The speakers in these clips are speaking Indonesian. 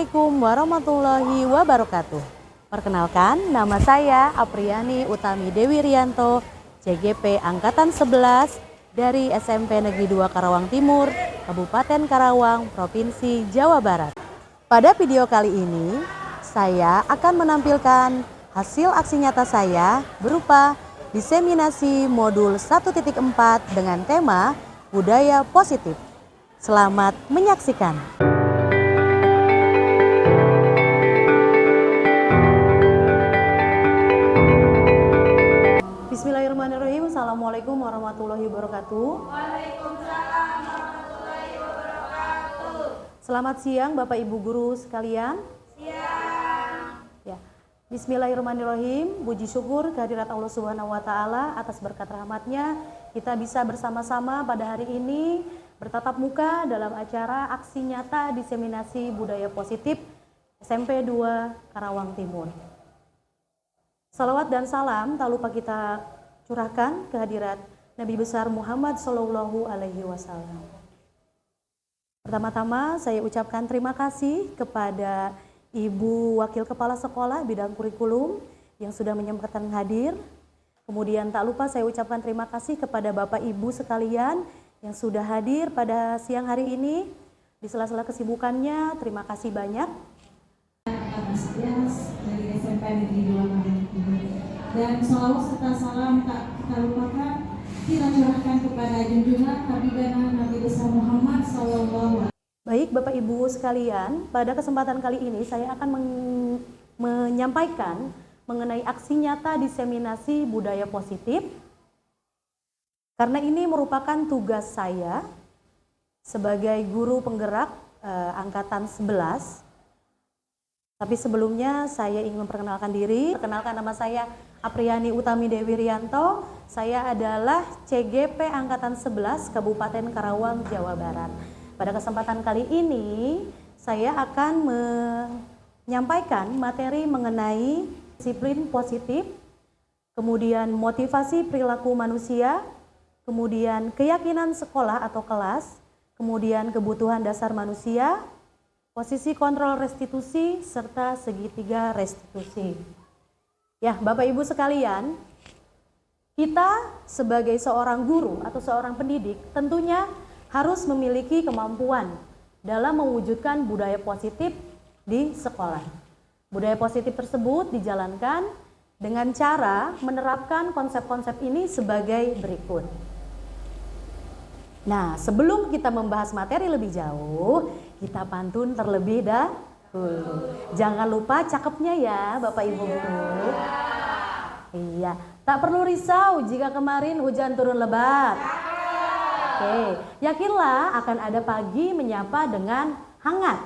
Assalamualaikum warahmatullahi wabarakatuh. Perkenalkan, nama saya Apriani Utami Dewi Rianto, CGP Angkatan 11 dari SMP Negeri 2 Karawang Timur, Kabupaten Karawang, Provinsi Jawa Barat. Pada video kali ini, saya akan menampilkan hasil aksi nyata saya berupa diseminasi modul 1.4 dengan tema budaya positif. Selamat menyaksikan. Bismillahirrahmanirrahim. Assalamualaikum warahmatullahi wabarakatuh. Waalaikumsalam warahmatullahi wabarakatuh. Selamat siang Bapak Ibu guru sekalian. Siang. Ya. Bismillahirrahmanirrahim. Puji syukur kehadirat Allah Subhanahu wa taala atas berkat rahmatnya kita bisa bersama-sama pada hari ini bertatap muka dalam acara aksi nyata diseminasi budaya positif SMP 2 Karawang Timur. Salawat dan salam tak lupa kita curahkan kehadirat Nabi besar Muhammad Sallallahu Alaihi Wasallam. Pertama-tama saya ucapkan terima kasih kepada Ibu Wakil Kepala Sekolah Bidang Kurikulum yang sudah menyempatkan hadir. Kemudian tak lupa saya ucapkan terima kasih kepada Bapak Ibu sekalian yang sudah hadir pada siang hari ini. Di sela-sela kesibukannya, terima kasih banyak. Dari SMP Negeri 2 Karawang Timur. Dan salawat serta salam tak kita lupakan kita curahkan kepada junjungan Habibana Nabi besar Muhammad SAW. Baik Bapak Ibu sekalian, pada kesempatan kali ini saya akan menyampaikan mengenai aksi nyata diseminasi budaya positif. Karena ini merupakan tugas saya sebagai guru penggerak angkatan 11. Tapi sebelumnya saya ingin memperkenalkan diri. Perkenalkan, nama saya Apriani Utami Dewi Rianto. Saya adalah CGP Angkatan 11 Kabupaten Karawang, Jawa Barat. Pada kesempatan kali ini saya akan menyampaikan materi mengenai disiplin positif, kemudian motivasi perilaku manusia, kemudian keyakinan sekolah atau kelas, kemudian kebutuhan dasar manusia, posisi kontrol restitusi, serta segitiga restitusi. Ya, Bapak Ibu sekalian, kita sebagai seorang guru atau seorang pendidik tentunya harus memiliki kemampuan dalam mewujudkan budaya positif di sekolah. Budaya positif tersebut dijalankan dengan cara menerapkan konsep-konsep ini sebagai berikut. Nah, sebelum kita membahas materi lebih jauh, kita pantun terlebih dahulu. Jangan lupa cakepnya ya Bapak Ibu guru. Iya, tak perlu risau jika kemarin hujan turun lebat. Oke, yakinlah akan ada pagi menyapa dengan hangat.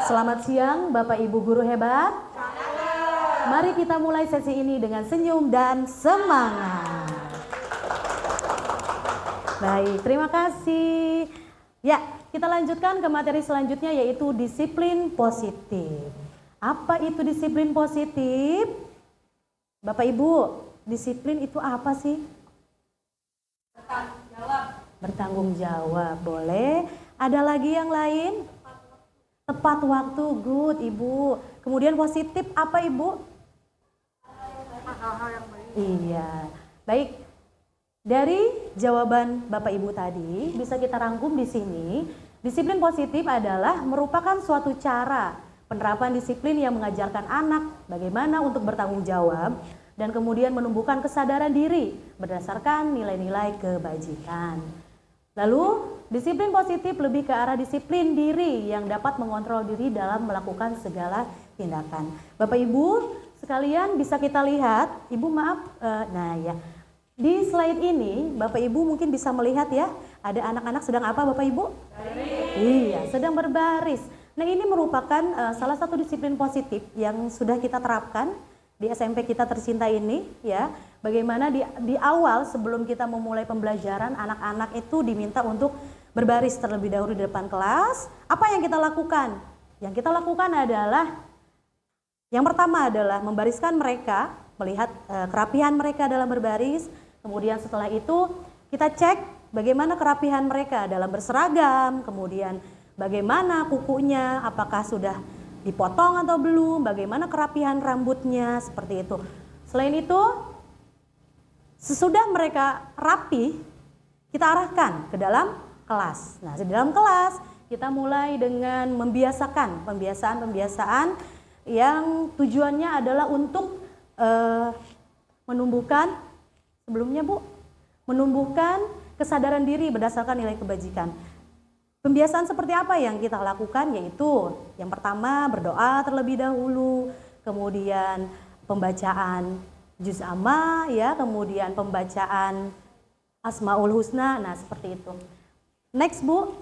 Selamat siang Bapak Ibu guru hebat. Mari kita mulai sesi ini dengan senyum dan semangat. Baik, terima kasih. Ya, kita lanjutkan ke materi selanjutnya yaitu disiplin positif. Apa itu disiplin positif? Bapak Ibu, disiplin itu apa sih? Bertanggung jawab, boleh. Ada lagi yang lain? Tepat waktu, good Ibu. Kemudian positif apa Ibu? Hal-hal yang baik. Iya, baik. Dari jawaban Bapak Ibu tadi bisa kita rangkum di sini, disiplin positif adalah merupakan suatu cara penerapan disiplin yang mengajarkan anak bagaimana untuk bertanggung jawab dan kemudian menumbuhkan kesadaran diri berdasarkan nilai-nilai kebajikan. Lalu, disiplin positif lebih ke arah disiplin diri yang dapat mengontrol diri dalam melakukan segala tindakan. Bapak Ibu sekalian bisa kita lihat, Ibu maaf, nah ya. Di slide ini, Bapak Ibu mungkin bisa melihat ya, ada anak-anak sedang apa Bapak Ibu? Baris. Iya, sedang berbaris. Nah ini merupakan salah satu disiplin positif yang sudah kita terapkan di SMP kita tercinta ini ya. Bagaimana di awal sebelum kita memulai pembelajaran, anak-anak itu diminta untuk berbaris terlebih dahulu di depan kelas. Apa yang kita lakukan? Yang kita lakukan adalah, yang pertama adalah membariskan mereka, melihat kerapihan mereka dalam berbaris. Kemudian setelah itu kita cek bagaimana kerapihan mereka dalam berseragam, kemudian bagaimana kukunya, apakah sudah dipotong atau belum, bagaimana kerapihan rambutnya, seperti itu. Selain itu, sesudah mereka rapi, kita arahkan ke dalam kelas. Nah, di dalam kelas kita mulai dengan membiasakan pembiasaan yang tujuannya adalah untuk menumbuhkan, sebelumnya Bu, menumbuhkan kesadaran diri berdasarkan nilai kebajikan. Pembiasaan seperti apa yang kita lakukan? Yaitu yang pertama berdoa terlebih dahulu, kemudian pembacaan juz amma ya, kemudian pembacaan Asmaul Husna. Nah, seperti itu. Next, Bu.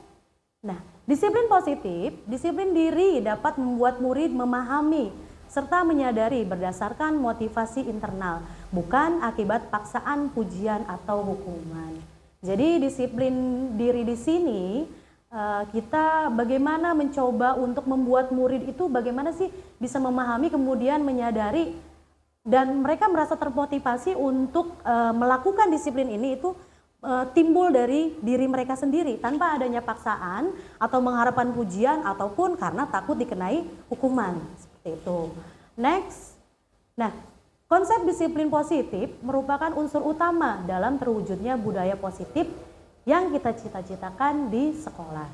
Nah, disiplin positif, disiplin diri dapat membuat murid memahami serta menyadari berdasarkan motivasi internal, bukan akibat paksaan, pujian atau hukuman. Jadi disiplin diri di sini kita bagaimana mencoba untuk membuat murid itu bagaimana sih bisa memahami kemudian menyadari dan mereka merasa termotivasi untuk melakukan disiplin ini itu timbul dari diri mereka sendiri tanpa adanya paksaan atau mengharapkan pujian ataupun karena takut dikenai hukuman, seperti itu. Next. Nah, konsep disiplin positif merupakan unsur utama dalam terwujudnya budaya positif yang kita cita-citakan di sekolah.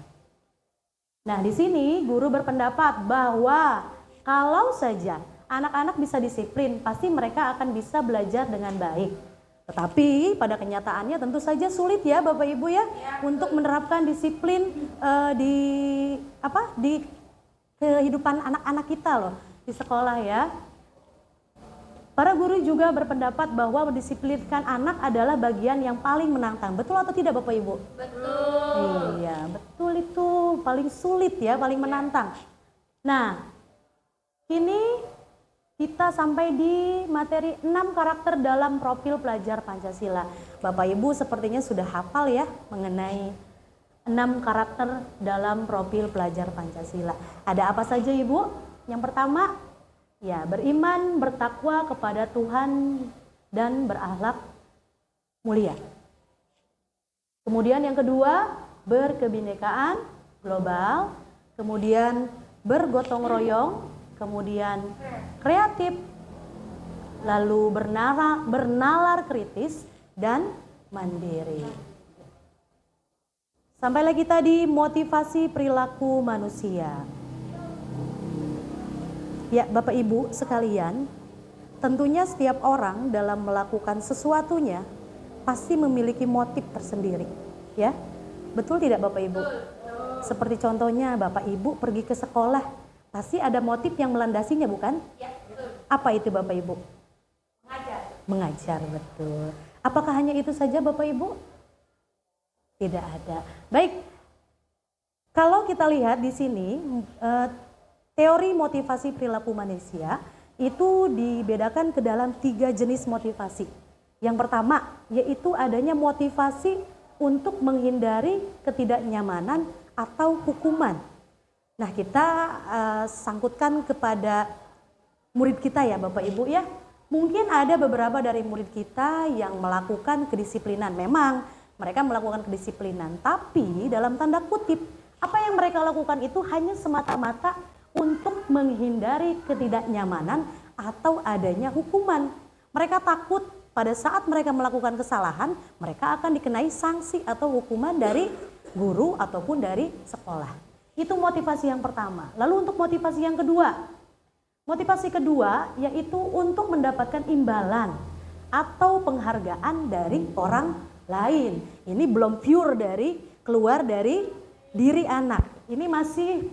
Nah, di sini guru berpendapat bahwa kalau saja anak-anak bisa disiplin, pasti mereka akan bisa belajar dengan baik. Tetapi pada kenyataannya tentu saja sulit ya Bapak Ibu ya, untuk menerapkan disiplin di kehidupan anak-anak kita loh di sekolah ya. Para guru juga berpendapat bahwa mendisiplinkan anak adalah bagian yang paling menantang. Betul atau tidak Bapak Ibu? Betul. Iya, betul, itu paling sulit ya, paling menantang. Nah, ini kita sampai di materi 6 karakter dalam profil pelajar Pancasila. Bapak Ibu sepertinya sudah hafal ya mengenai 6 karakter dalam profil pelajar Pancasila. Ada apa saja Ibu? Yang pertama, ya, beriman, bertakwa kepada Tuhan dan berakhlak mulia. Kemudian yang kedua, berkebinekaan global, kemudian bergotong royong, kemudian kreatif, lalu bernalar kritis dan mandiri. Sampai lagi tadi motivasi perilaku manusia. Ya, Bapak Ibu sekalian, tentunya setiap orang dalam melakukan sesuatunya pasti memiliki motif tersendiri, ya. Betul tidak Bapak Ibu? Seperti contohnya Bapak Ibu pergi ke sekolah, pasti ada motif yang melandasinya, bukan? Ya, betul. Apa itu Bapak Ibu? Mengajar. Mengajar, betul. Apakah hanya itu saja Bapak Ibu? Tidak ada. Baik, kalau kita lihat di sini, teori motivasi perilaku manusia itu dibedakan ke dalam 3 jenis motivasi. Yang pertama, yaitu adanya motivasi untuk menghindari ketidaknyamanan atau hukuman. Nah, kita sangkutkan kepada murid kita ya Bapak Ibu ya. Mungkin ada beberapa dari murid kita yang melakukan kedisiplinan. Memang mereka melakukan kedisiplinan, tapi dalam tanda kutip, apa yang mereka lakukan itu hanya semata-mata untuk menghindari ketidaknyamanan atau adanya hukuman. Mereka takut pada saat mereka melakukan kesalahan, mereka akan dikenai sanksi atau hukuman dari guru ataupun dari sekolah. Itu motivasi yang pertama. Lalu untuk motivasi yang kedua. Motivasi kedua yaitu untuk mendapatkan imbalan atau penghargaan dari orang lain. Ini belum pure keluar dari diri anak. Ini masih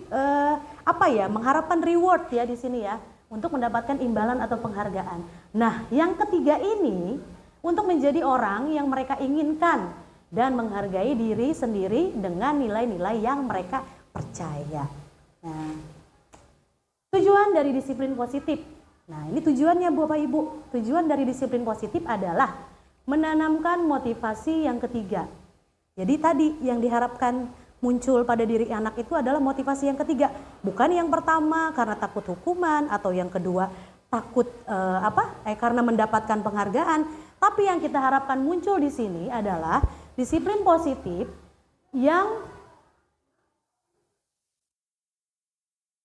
mengharapkan reward ya di sini ya, untuk mendapatkan imbalan atau penghargaan. Nah, yang ketiga ini untuk menjadi orang yang mereka inginkan dan menghargai diri sendiri dengan nilai-nilai yang mereka percaya. Nah, tujuan dari disiplin positif. Nah, ini tujuannya Bapak Ibu. Tujuan dari disiplin positif adalah menanamkan motivasi yang ketiga. Jadi tadi yang diharapkan muncul pada diri anak itu adalah motivasi yang ketiga. Bukan yang pertama karena takut hukuman atau yang kedua takut karena mendapatkan penghargaan. Tapi yang kita harapkan muncul di sini adalah disiplin positif yang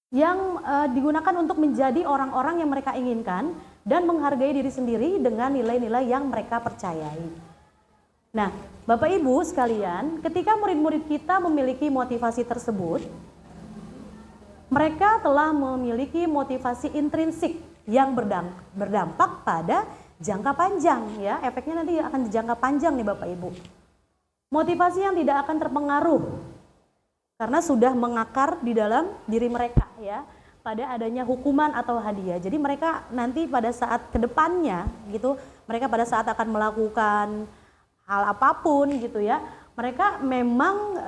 yang digunakan untuk menjadi orang-orang yang mereka inginkan dan menghargai diri sendiri dengan nilai-nilai yang mereka percayai. Nah, Bapak Ibu sekalian, ketika murid-murid kita memiliki motivasi tersebut, mereka telah memiliki motivasi intrinsik yang berdampak pada jangka panjang ya. Efeknya nanti akan jangka panjang nih Bapak Ibu. Motivasi yang tidak akan terpengaruh karena sudah mengakar di dalam diri mereka ya, pada adanya hukuman atau hadiah. Jadi mereka nanti pada saat kedepannya gitu, mereka pada saat akan melakukan hal apapun gitu ya, mereka memang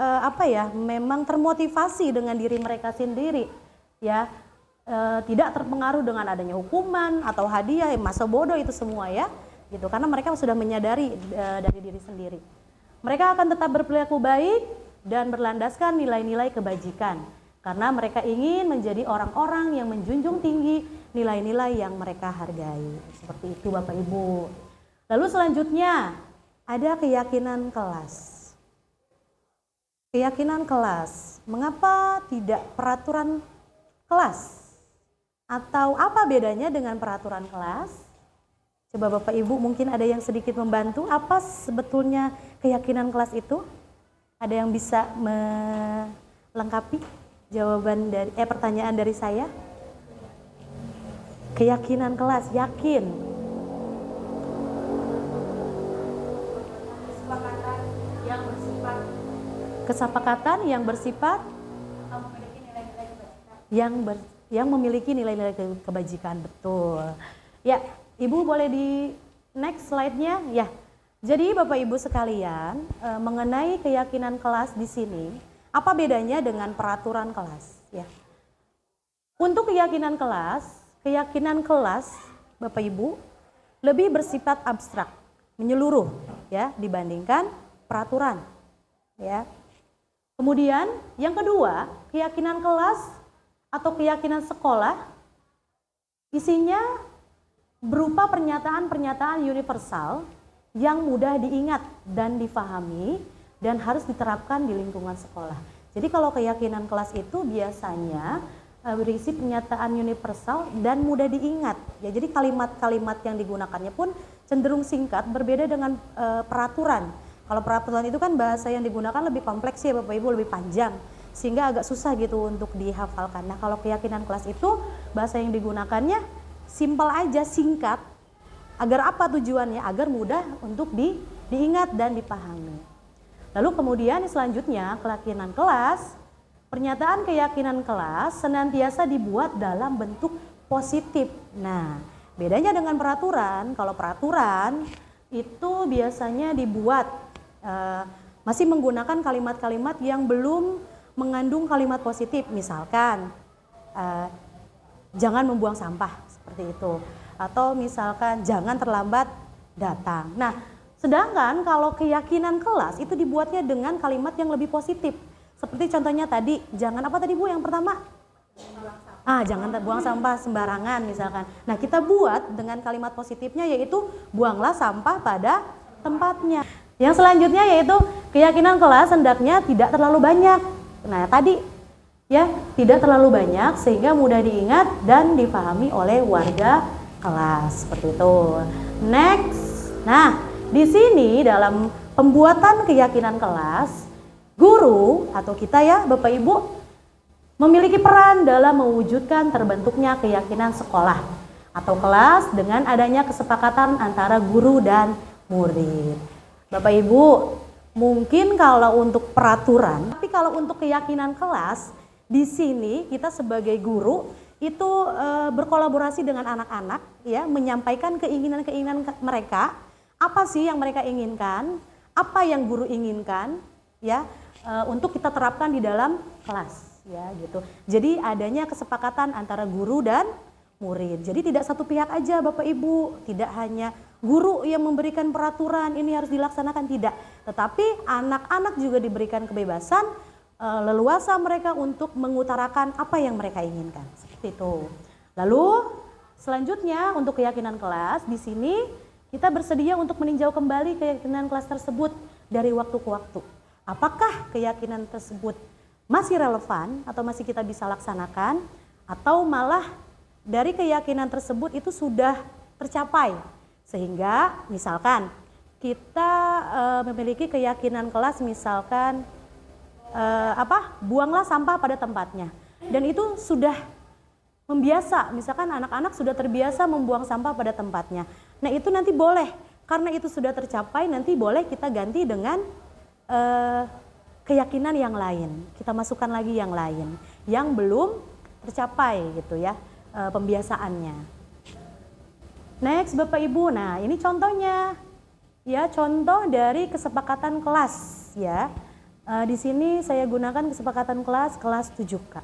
memang termotivasi dengan diri mereka sendiri ya, tidak terpengaruh dengan adanya hukuman atau hadiah, masa bodoh itu semua ya gitu, karena mereka sudah menyadari dari diri sendiri. Mereka akan tetap berperilaku baik dan berlandaskan nilai-nilai kebajikan karena mereka ingin menjadi orang-orang yang menjunjung tinggi nilai-nilai yang mereka hargai. Seperti itu Bapak Ibu. Lalu selanjutnya ada keyakinan kelas. Keyakinan kelas. Mengapa tidak peraturan kelas? Atau apa bedanya dengan peraturan kelas? Coba Bapak Ibu mungkin ada yang sedikit membantu. Apa sebetulnya keyakinan kelas itu? Ada yang bisa melengkapi jawaban dari pertanyaan dari saya? Keyakinan kelas, yakin. Kesepakatan yang bersifat yang memiliki nilai-nilai kebajikan, betul. Ya, Ibu boleh di next slide-nya ya. Jadi Bapak Ibu sekalian, mengenai keyakinan kelas di sini, apa bedanya dengan peraturan kelas ya? Untuk keyakinan kelas Bapak Ibu lebih bersifat abstrak, menyeluruh ya dibandingkan peraturan ya. Kemudian yang kedua, keyakinan kelas atau keyakinan sekolah isinya berupa pernyataan-pernyataan universal yang mudah diingat dan difahami dan harus diterapkan di lingkungan sekolah. Jadi kalau keyakinan kelas itu biasanya berisi pernyataan universal dan mudah diingat. Ya, jadi kalimat-kalimat yang digunakannya pun cenderung singkat, berbeda dengan peraturan. Kalau peraturan itu kan bahasa yang digunakan lebih kompleks ya Bapak Ibu, lebih panjang, sehingga agak susah gitu untuk dihafalkan. Nah kalau keyakinan kelas itu bahasa yang digunakannya simpel aja, singkat. Agar apa tujuannya? Agar mudah untuk diingat dan dipahami. Lalu kemudian selanjutnya keyakinan kelas, pernyataan keyakinan kelas senantiasa dibuat dalam bentuk positif. Nah bedanya dengan peraturan, kalau peraturan itu biasanya dibuat masih menggunakan kalimat-kalimat yang belum mengandung kalimat positif, misalkan jangan membuang sampah seperti itu, atau misalkan jangan terlambat datang. Nah, sedangkan kalau keyakinan kelas itu dibuatnya dengan kalimat yang lebih positif, seperti contohnya tadi, jangan apa tadi Bu yang pertama? Jangan buang sampah sembarangan misalkan. Nah, kita buat dengan kalimat positifnya yaitu buanglah sampah pada tempatnya. Yang selanjutnya yaitu keyakinan kelas hendaknya tidak terlalu banyak. Nah tadi ya tidak terlalu banyak sehingga mudah diingat dan dipahami oleh warga kelas, seperti itu. Next, nah di sini dalam pembuatan keyakinan kelas, guru atau kita ya Bapak Ibu memiliki peran dalam mewujudkan terbentuknya keyakinan sekolah atau kelas dengan adanya kesepakatan antara guru dan murid. Bapak Ibu, mungkin kalau untuk peraturan, tapi kalau untuk keyakinan kelas, di sini kita sebagai guru itu berkolaborasi dengan anak-anak, ya, menyampaikan keinginan-keinginan mereka, apa sih yang mereka inginkan, apa yang guru inginkan, ya, untuk kita terapkan di dalam kelas, ya, gitu. Jadi adanya kesepakatan antara guru dan murid. Jadi tidak satu pihak aja Bapak Ibu, tidak hanya guru yang memberikan peraturan ini harus dilaksanakan, tidak. Tetapi anak-anak juga diberikan kebebasan, leluasa mereka untuk mengutarakan apa yang mereka inginkan. Seperti itu. Lalu selanjutnya untuk keyakinan kelas, di sini kita bersedia untuk meninjau kembali keyakinan kelas tersebut dari waktu ke waktu. Apakah keyakinan tersebut masih relevan atau masih kita bisa laksanakan? atau malah dari keyakinan tersebut itu sudah tercapai. Sehingga misalkan kita memiliki keyakinan kelas, misalkan buanglah sampah pada tempatnya, dan itu sudah membiasa, misalkan anak-anak sudah terbiasa membuang sampah pada tempatnya. Nah itu nanti boleh, karena itu sudah tercapai, nanti boleh kita ganti dengan keyakinan yang lain. Kita masukkan lagi yang lain, yang belum tercapai gitu ya, pembiasaannya. Next Bapak Ibu, nah ini contohnya, ya contoh dari kesepakatan kelas ya. Di sini saya gunakan kesepakatan kelas 7K.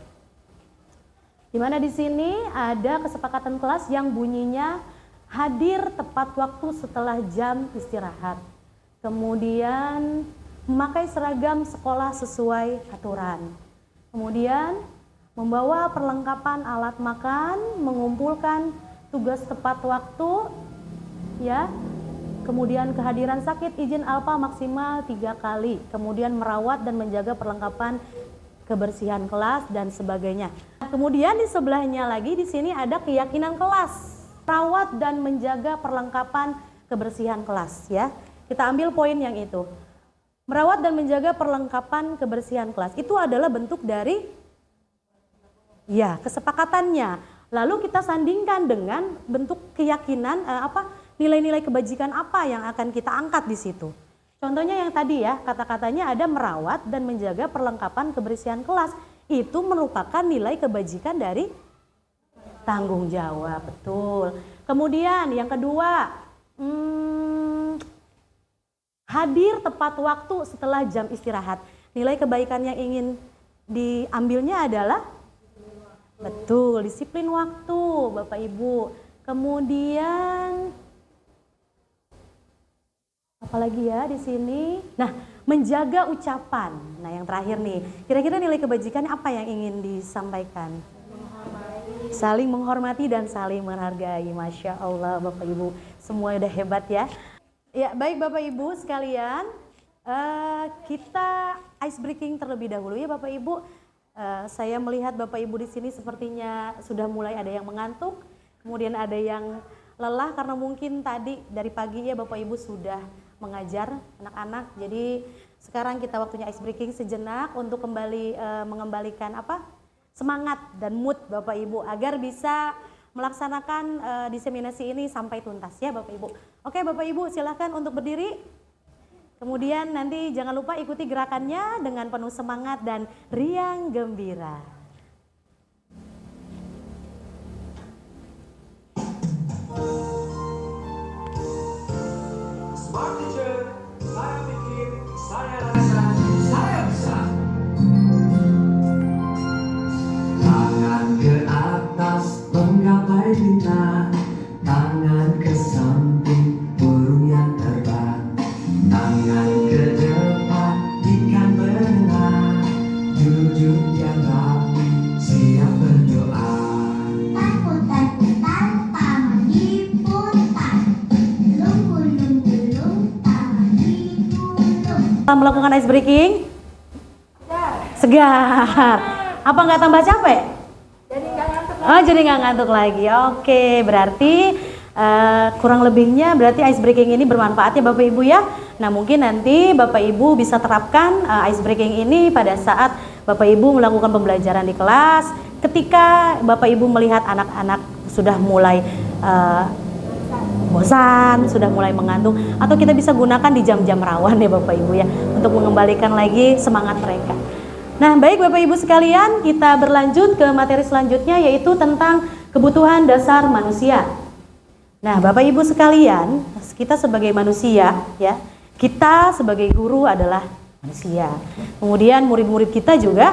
Dimana di sini ada kesepakatan kelas yang bunyinya hadir tepat waktu setelah jam istirahat. Kemudian memakai seragam sekolah sesuai aturan. Kemudian membawa perlengkapan alat makan, mengumpulkan tugas tepat waktu, ya. Kemudian kehadiran sakit izin alpa maksimal 3 kali. Kemudian merawat dan menjaga perlengkapan kebersihan kelas dan sebagainya. Kemudian di sebelahnya lagi di sini ada keyakinan kelas, rawat dan menjaga perlengkapan kebersihan kelas ya. Kita ambil poin yang itu. Merawat dan menjaga perlengkapan kebersihan kelas itu adalah bentuk dari ya kesepakatannya. Lalu kita sandingkan dengan bentuk keyakinan nilai-nilai kebajikan apa yang akan kita angkat di situ. Contohnya yang tadi ya, kata-katanya ada merawat dan menjaga perlengkapan kebersihan kelas. Itu merupakan nilai kebajikan dari tanggung jawab, betul. Kemudian yang kedua, hadir tepat waktu setelah jam istirahat. Nilai kebaikan yang ingin diambilnya adalah betul, disiplin waktu, Bapak Ibu. Kemudian apalagi ya di sini. Nah, menjaga ucapan. Nah, yang terakhir nih. Kira-kira nilai kebajikan apa yang ingin disampaikan? Saling menghormati dan saling menghargai. Masya Allah, Bapak Ibu, semua udah hebat ya. Ya, baik Bapak Ibu sekalian, kita ice breaking terlebih dahulu ya Bapak Ibu. Saya melihat Bapak Ibu di sini sepertinya sudah mulai ada yang mengantuk, kemudian ada yang lelah karena mungkin tadi dari pagi ya Bapak Ibu sudah mengajar anak-anak. Jadi sekarang kita waktunya ice breaking sejenak untuk kembali mengembalikan semangat dan mood Bapak Ibu agar bisa melaksanakan diseminasi ini sampai tuntas ya Bapak Ibu. Oke Bapak Ibu, silahkan untuk berdiri. Kemudian nanti jangan lupa ikuti gerakannya dengan penuh semangat dan riang gembira. Smart teacher, saya pikir, saya rasa, saya bisa. Tangan ke atas menggapai bintang, tangan ke samping burung yang terbang, tangan ke depan ikan berenang, duduk yang rapi siap berdoa. Putar-putar tangan diputar, gulung-gulung tangan digulung. Setelah melakukan ice breaking, segar. Apa nggak tambah capek? Jadi nggak ngantuk. Oh, jadi nggak ngantuk lagi. Oke, berarti kurang lebihnya berarti ice breaking ini bermanfaat ya Bapak Ibu ya. Nah mungkin nanti Bapak Ibu bisa terapkan ice breaking ini pada saat Bapak Ibu melakukan pembelajaran di kelas. Ketika Bapak Ibu melihat anak-anak sudah mulai bosan, sudah mulai mengantuk, atau kita bisa gunakan di jam-jam rawan ya Bapak Ibu ya, untuk mengembalikan lagi semangat mereka. Nah baik Bapak Ibu sekalian, kita berlanjut ke materi selanjutnya yaitu tentang kebutuhan dasar manusia. Nah Bapak Ibu sekalian, kita sebagai manusia ya, kita sebagai guru adalah manusia. Kemudian murid-murid kita juga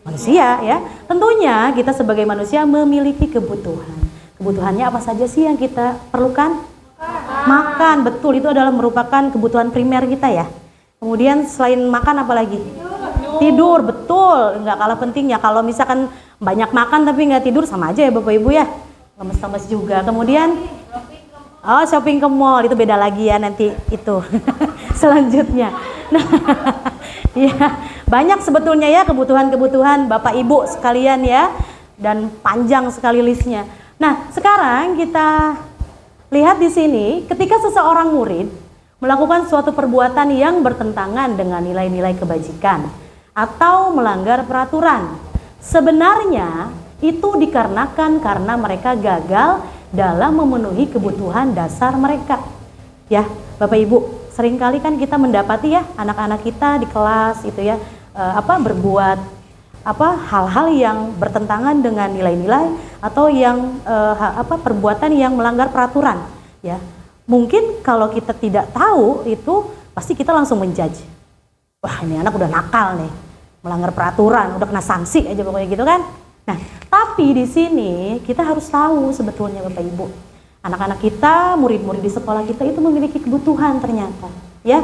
manusia ya. Tentunya kita sebagai manusia memiliki kebutuhan. Kebutuhannya apa saja sih yang kita perlukan? Makan, betul, itu adalah merupakan kebutuhan primer kita ya. Kemudian selain makan apa lagi? Tidur, betul, nggak kalah pentingnya. Kalau misalkan banyak makan tapi nggak tidur sama aja ya Bapak Ibu ya, lemes-lemes juga. Kemudian shopping ke mall itu beda lagi ya nanti itu selanjutnya. Nah, ya banyak sebetulnya ya kebutuhan-kebutuhan Bapak Ibu sekalian ya. dan panjang sekali listnya. Nah, sekarang kita lihat di sini ketika seseorang murid melakukan suatu perbuatan yang bertentangan dengan nilai-nilai kebajikan atau melanggar peraturan. Sebenarnya itu dikarenakan karena mereka gagal dalam memenuhi kebutuhan dasar mereka. Ya, Bapak Ibu, seringkali kan kita mendapati ya anak-anak kita di kelas itu ya berbuat hal-hal yang bertentangan dengan nilai-nilai atau yang perbuatan yang melanggar peraturan ya. Mungkin kalau kita tidak tahu itu pasti kita langsung menjudge. Wah, ini anak udah nakal nih, melanggar peraturan, udah kena sanksi aja pokoknya gitu kan. Nah, tapi di sini kita harus tahu sebetulnya Bapak Ibu, anak-anak kita, murid-murid di sekolah kita itu memiliki kebutuhan ternyata, ya.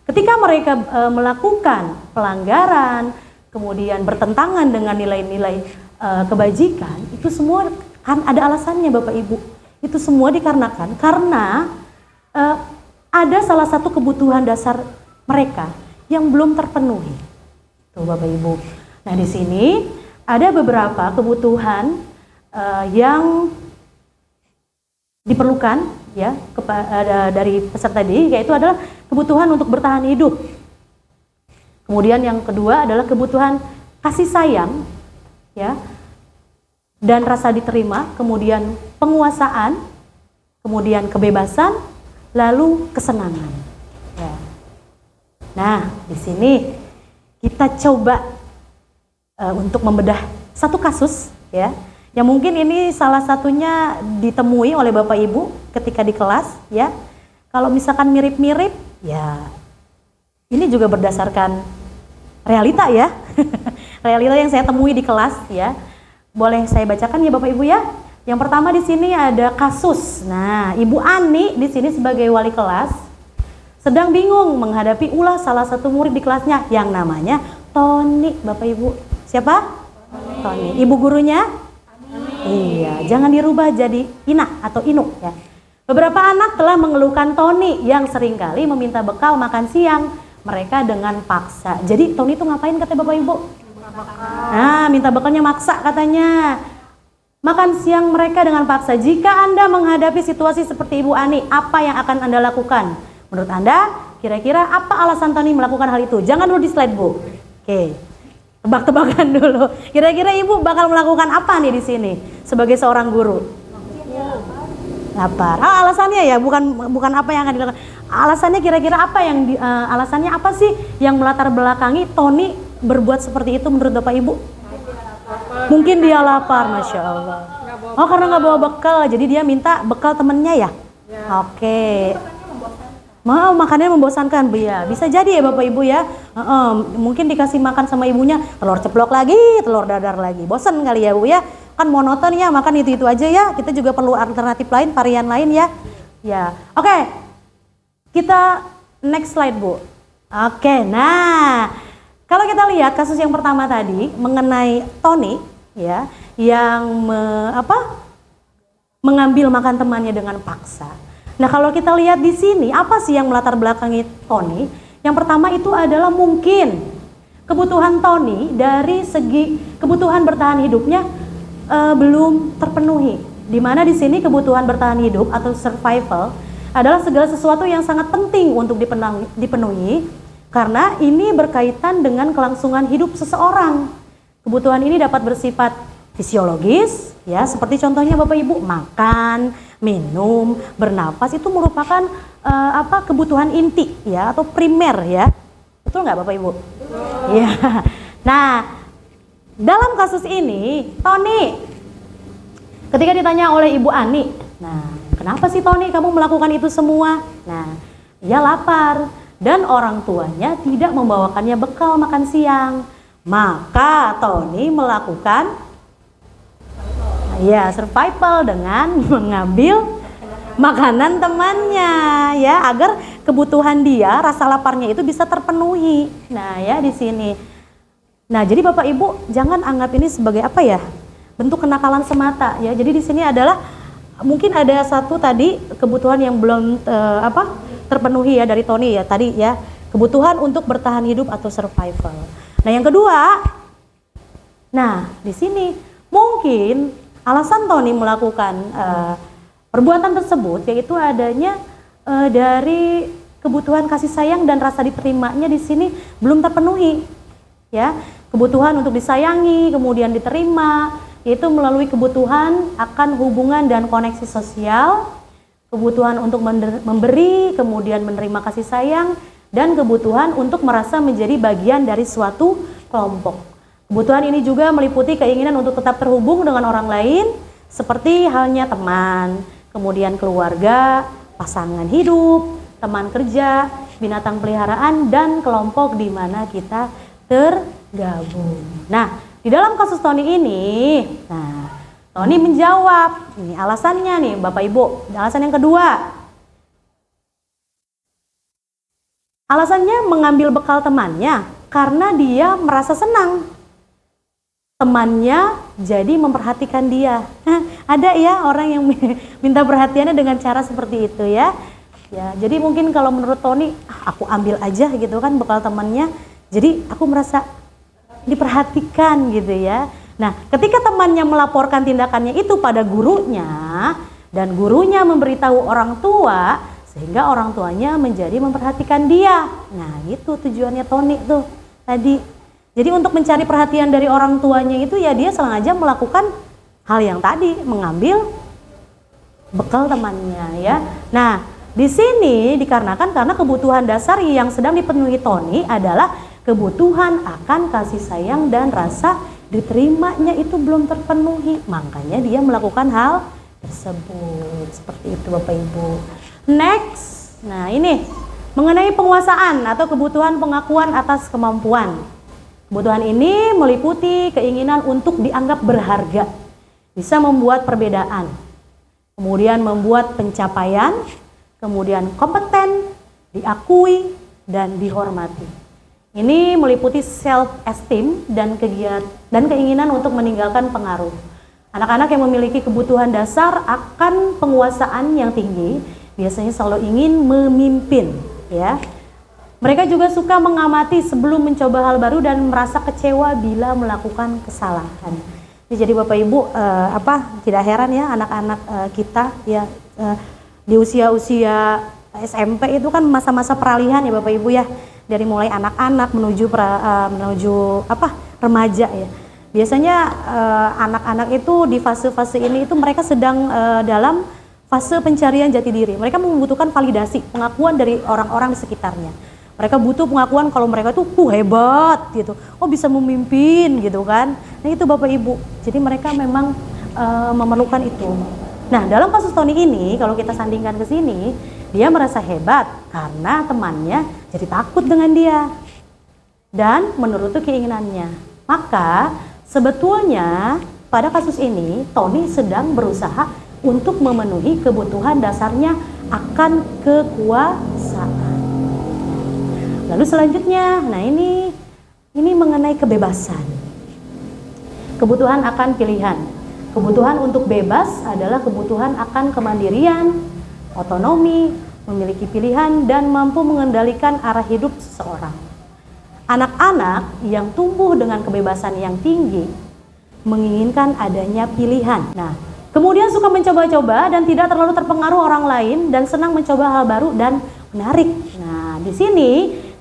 Ketika mereka melakukan pelanggaran, kemudian bertentangan dengan nilai-nilai kebajikan, itu semua kan ada alasannya Bapak Ibu. Itu semua dikarenakan karena ada salah satu kebutuhan dasar mereka yang belum terpenuhi. Tuh Bapak Ibu. Nah, di sini ada beberapa kebutuhan yang diperlukan ya dari peserta didik, yaitu adalah kebutuhan untuk bertahan hidup. Kemudian yang kedua adalah kebutuhan kasih sayang ya dan rasa diterima, kemudian penguasaan, kemudian kebebasan, lalu kesenangan. Ya. Nah, di sini kita coba untuk membedah satu kasus ya, yang mungkin ini salah satunya ditemui oleh Bapak Ibu ketika di kelas ya. Kalau misalkan mirip-mirip ya, ini juga berdasarkan realita ya. Realita yang saya temui di kelas ya. Boleh saya bacakan ya Bapak Ibu ya. Yang pertama di sini ada kasus. Nah, Ibu Ani di sini sebagai wali kelas sedang bingung menghadapi ulah salah satu murid di kelasnya yang namanya Tony, Bapak Ibu. Siapa? Tony. Ibu gurunya? Iya, jangan dirubah jadi Ina atau Inu ya. Beberapa anak telah mengeluhkan Tony yang seringkali meminta bekal makan siang mereka dengan paksa. Jadi Tony itu ngapain kata Bapak Ibu? Nah, minta bekalnya maksa katanya. Makan siang mereka dengan paksa. Jika Anda menghadapi situasi seperti Ibu Ani, apa yang akan Anda lakukan? Menurut Anda, kira-kira apa alasan Tony melakukan hal itu? Jangan dulu di slide, Bu. Oke, tebak-tebakan dulu. Kira-kira Ibu bakal melakukan apa nih di sini sebagai seorang guru? Lapar. Alasannya ya, bukan apa yang akan dilakukan. Alasannya kira-kira apa yang alasannya apa sih yang melatar belakangi Tony berbuat seperti itu menurut Bapak Ibu? Mungkin dia lapar, Masya Allah. Oh, karena nggak bawa bekal, jadi dia minta bekal temennya ya? Oke. Mau makannya membosankan, Bu ya. Bisa jadi ya Bapak Ibu ya. Mungkin dikasih makan sama ibunya telur ceplok lagi, telur dadar lagi. Bosan kali ya Bu ya. Kan monoton ya, makan itu aja ya. Kita juga perlu alternatif lain, varian lain ya. Ya. Oke. Kita next slide Bu. Oke. Nah, kalau kita lihat kasus yang pertama tadi mengenai Tony ya, yang mengambil makan temannya dengan paksa. Nah, kalau kita lihat di sini, apa sih yang melatar belakangi Tony? Yang pertama itu adalah mungkin kebutuhan Tony dari segi kebutuhan bertahan hidupnya belum terpenuhi. Di mana di sini kebutuhan bertahan hidup atau survival adalah segala sesuatu yang sangat penting untuk dipenuhi karena ini berkaitan dengan kelangsungan hidup seseorang. Kebutuhan ini dapat bersifat fisiologis, ya, seperti contohnya Bapak Ibu makan, minum, bernapas itu merupakan kebutuhan inti ya atau primer ya. Betul nggak Bapak Ibu? Iya. Nah, dalam kasus ini Tony ketika ditanya oleh Ibu Ani, nah, kenapa sih Tony kamu melakukan itu semua? Nah, ia lapar dan orang tuanya tidak membawakannya bekal makan siang. Maka Tony melakukan survival dengan mengambil makanan temannya ya agar kebutuhan dia, rasa laparnya itu bisa terpenuhi. Nah, ya di sini. Nah, jadi Bapak Ibu jangan anggap ini sebagai bentuk kenakalan semata ya. Jadi di sini adalah mungkin ada satu tadi kebutuhan yang belum terpenuhi ya dari Tony ya tadi ya, kebutuhan untuk bertahan hidup atau survival. Nah, yang kedua, nah di sini Mungkin alasan Tony melakukan perbuatan tersebut yaitu adanya dari kebutuhan kasih sayang dan rasa diterimanya di sini belum terpenuhi, ya. Kebutuhan untuk disayangi, kemudian diterima, yaitu melalui kebutuhan akan hubungan dan koneksi sosial, kebutuhan untuk memberi, kemudian menerima kasih sayang, dan kebutuhan untuk merasa menjadi bagian dari suatu kelompok. Kebutuhan ini juga meliputi keinginan untuk tetap terhubung dengan orang lain, seperti halnya teman, kemudian keluarga, pasangan hidup, teman kerja, binatang peliharaan, dan kelompok di mana kita tergabung. Nah, di dalam kasus Tony ini, Tony menjawab, ini alasannya nih Bapak Ibu, alasan yang kedua. Alasannya mengambil bekal temannya karena dia merasa senang. Temannya jadi memperhatikan dia. Ada ya orang yang minta perhatiannya dengan cara seperti itu ya. Ya, jadi mungkin kalau menurut Tony, aku ambil aja gitu kan bekal temannya. Jadi aku merasa diperhatikan gitu ya. Nah, ketika temannya melaporkan tindakannya itu pada gurunya dan gurunya memberitahu orang tua, sehingga orang tuanya menjadi memperhatikan dia. Nah, itu tujuannya Tony tuh tadi. Jadi untuk mencari perhatian dari orang tuanya itu ya dia sengaja melakukan hal yang tadi, mengambil bekal temannya ya. Nah, di sini dikarenakan karena kebutuhan dasar yang sedang dipenuhi Tony adalah kebutuhan akan kasih sayang dan rasa diterimanya itu belum terpenuhi. Makanya dia melakukan hal tersebut. Seperti itu Bapak Ibu. Next. Nah, ini mengenai penguasaan atau kebutuhan pengakuan atas kemampuan. Kebutuhan ini meliputi keinginan untuk dianggap berharga, bisa membuat perbedaan, kemudian membuat pencapaian, kemudian kompeten, diakui, dan dihormati. Ini meliputi self-esteem dan keinginan untuk meninggalkan pengaruh. Anak-anak yang memiliki kebutuhan dasar akan penguasaan yang tinggi biasanya selalu ingin memimpin, ya. Mereka juga suka mengamati sebelum mencoba hal baru dan merasa kecewa bila melakukan kesalahan. Jadi Bapak Ibu, tidak heran ya anak-anak kita ya di usia-usia SMP itu kan masa-masa peralihan ya Bapak Ibu ya, dari mulai anak-anak menuju remaja ya. Biasanya anak-anak itu di fase-fase ini itu mereka sedang dalam fase pencarian jati diri. Mereka membutuhkan validasi, pengakuan dari orang-orang di sekitarnya. Mereka butuh pengakuan kalau mereka tuh hebat gitu, bisa memimpin gitu kan. Nah itu Bapak Ibu, jadi mereka memang memerlukan itu. Nah dalam kasus Tony ini, kalau kita sandingkan ke sini, dia merasa hebat karena temannya jadi takut dengan dia dan menuruti keinginannya. Maka sebetulnya pada kasus ini Tony sedang berusaha untuk memenuhi kebutuhan dasarnya akan kekuasaan. Lalu selanjutnya, nah ini mengenai kebebasan. Kebutuhan akan pilihan. Kebutuhan untuk bebas adalah kebutuhan akan kemandirian, otonomi, memiliki pilihan, dan mampu mengendalikan arah hidup seseorang. Anak-anak yang tumbuh dengan kebebasan yang tinggi menginginkan adanya pilihan. Nah, kemudian suka mencoba-coba dan tidak terlalu terpengaruh orang lain dan senang mencoba hal baru dan menarik. Nah, di sini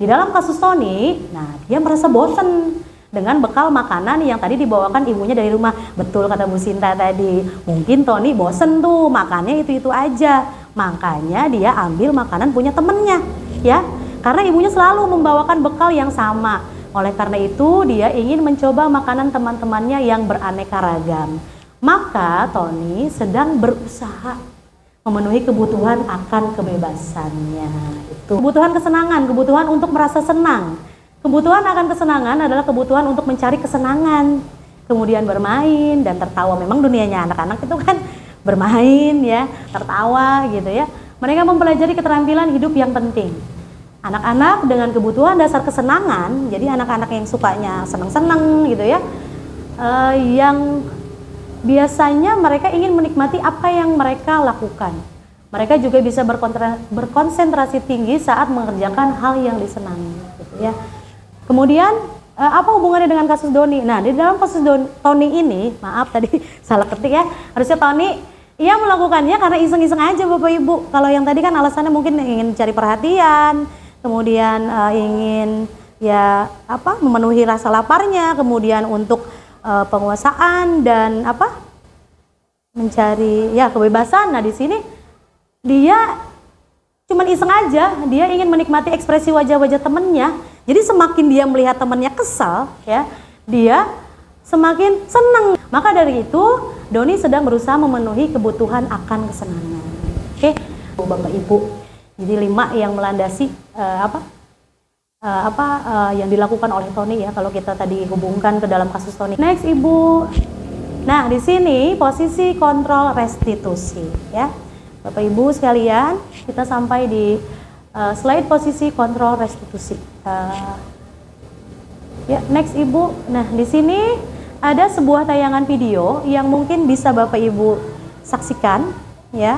di dalam kasus Tony, dia merasa bosan dengan bekal makanan yang tadi dibawakan ibunya dari rumah. Betul kata Bu Sinta tadi, mungkin Tony bosen tuh makannya itu-itu aja. Makanya dia ambil makanan punya temennya, ya. Karena ibunya selalu membawakan bekal yang sama. Oleh karena itu, dia ingin mencoba makanan teman-temannya yang beraneka ragam. Maka Tony sedang berusaha memenuhi kebutuhan akan kebebasannya. Itu kebutuhan kesenangan, kebutuhan untuk merasa senang. Kebutuhan akan kesenangan adalah kebutuhan untuk mencari kesenangan, kemudian bermain dan tertawa. Memang dunianya anak-anak itu kan bermain ya, tertawa gitu ya. Mereka mempelajari keterampilan hidup yang penting. Anak-anak dengan kebutuhan dasar kesenangan, jadi anak-anak yang sukanya senang-senang gitu ya, yang biasanya mereka ingin menikmati apa yang mereka lakukan. Mereka juga bisa berkonsentrasi tinggi saat mengerjakan hal yang disenangi, gitu ya. Kemudian Apa hubungannya dengan kasus Doni? Nah, di dalam kasus Tony ini, maaf tadi salah ketik ya, harusnya Tony, ia melakukannya karena iseng-iseng aja Bapak Ibu. Kalau yang tadi kan alasannya mungkin ingin cari perhatian, kemudian ingin ya memenuhi rasa laparnya, kemudian untuk penguasaan dan mencari ya kebebasan. Nah, di sini dia cuman iseng aja, dia ingin menikmati ekspresi wajah-wajah temennya. Jadi semakin dia melihat temannya kesal, ya, dia semakin senang. Maka dari itu, Doni sedang berusaha memenuhi kebutuhan akan kesenangan. Oke, Bapak Ibu. Jadi 5 yang melandasi yang dilakukan oleh Tony ya, kalau kita tadi hubungkan ke dalam kasus Tony. Next, Ibu. Nah, di sini posisi kontrol restitusi, ya. Bapak Ibu sekalian, kita sampai di slide posisi kontrol restitusi. Ya, next Ibu. Nah, di sini ada sebuah tayangan video yang mungkin bisa Bapak Ibu saksikan, ya.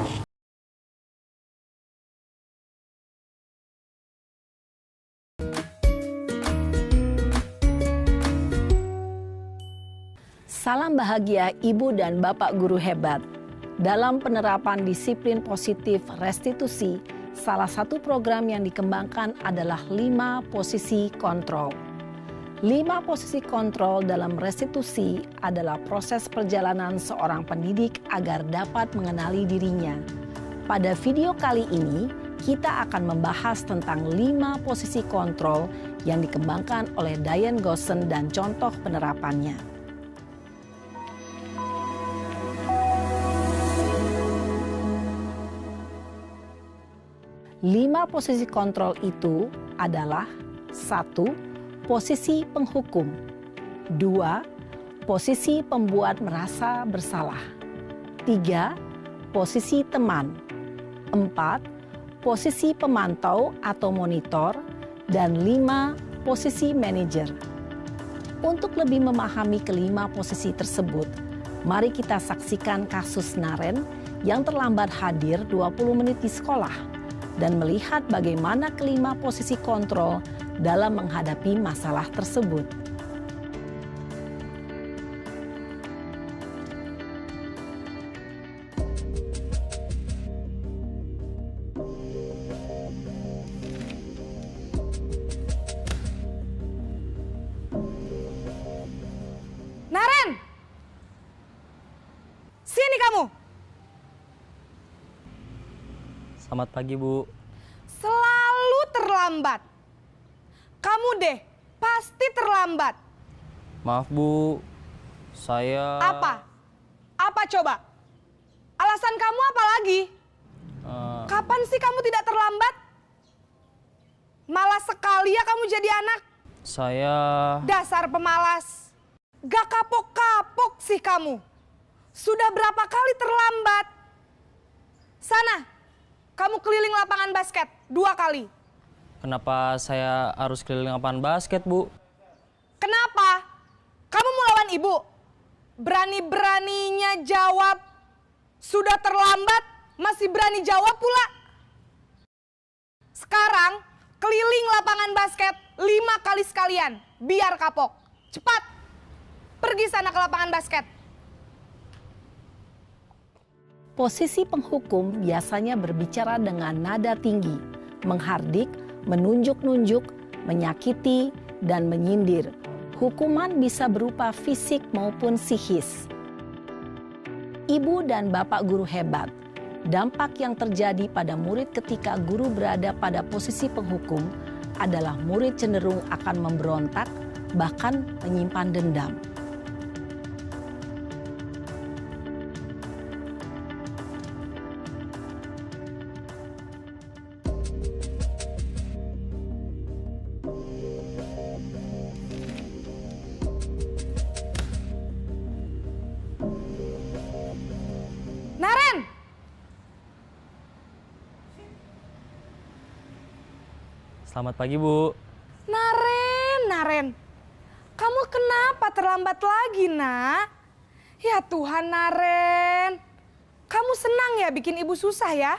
Salam bahagia Ibu dan Bapak guru hebat. Dalam penerapan disiplin positif restitusi, salah satu program yang dikembangkan adalah 5 posisi kontrol. 5 posisi kontrol dalam restitusi adalah proses perjalanan seorang pendidik agar dapat mengenali dirinya. Pada video kali ini, kita akan membahas tentang 5 posisi kontrol yang dikembangkan oleh Diane Goossen dan contoh penerapannya. 5 posisi kontrol itu adalah 1. Posisi penghukum. 2. Posisi pembuat merasa bersalah. 3. Posisi teman. 4. Posisi pemantau atau monitor. Dan 5. Posisi manajer. Untuk lebih memahami kelima posisi tersebut, mari kita saksikan kasus Naren yang terlambat hadir 20 menit di sekolah dan melihat bagaimana kelima posisi kontrol dalam menghadapi masalah tersebut. Naren! Sini kamu! Selamat pagi, Bu. Selalu terlambat. Kamu deh, pasti terlambat. Maaf, Bu. Saya... Apa? Apa coba? Alasan kamu apa lagi? Kapan sih kamu tidak terlambat? Malas sekali ya kamu jadi anak. Saya... Dasar pemalas. Gak kapok-kapok sih kamu. Sudah berapa kali terlambat? Sana. Kamu keliling lapangan basket 2 kali. Kenapa saya harus keliling lapangan basket, Bu? Kenapa? Kamu mau lawan ibu? Berani-beraninya jawab. Sudah terlambat, masih berani jawab pula. Sekarang, keliling lapangan basket 5 kali sekalian. Biar kapok. Cepat. Pergi sana ke lapangan basket. Posisi penghukum biasanya berbicara dengan nada tinggi, menghardik, menunjuk-nunjuk, menyakiti, dan menyindir. Hukuman bisa berupa fisik maupun psikis. Ibu dan Bapak guru hebat, dampak yang terjadi pada murid ketika guru berada pada posisi penghukum adalah murid cenderung akan memberontak, bahkan menyimpan dendam. Naren! Selamat pagi, Bu. Naren. Kamu kenapa terlambat lagi, Nak? Ya Tuhan, Naren. Kamu senang ya bikin ibu susah ya?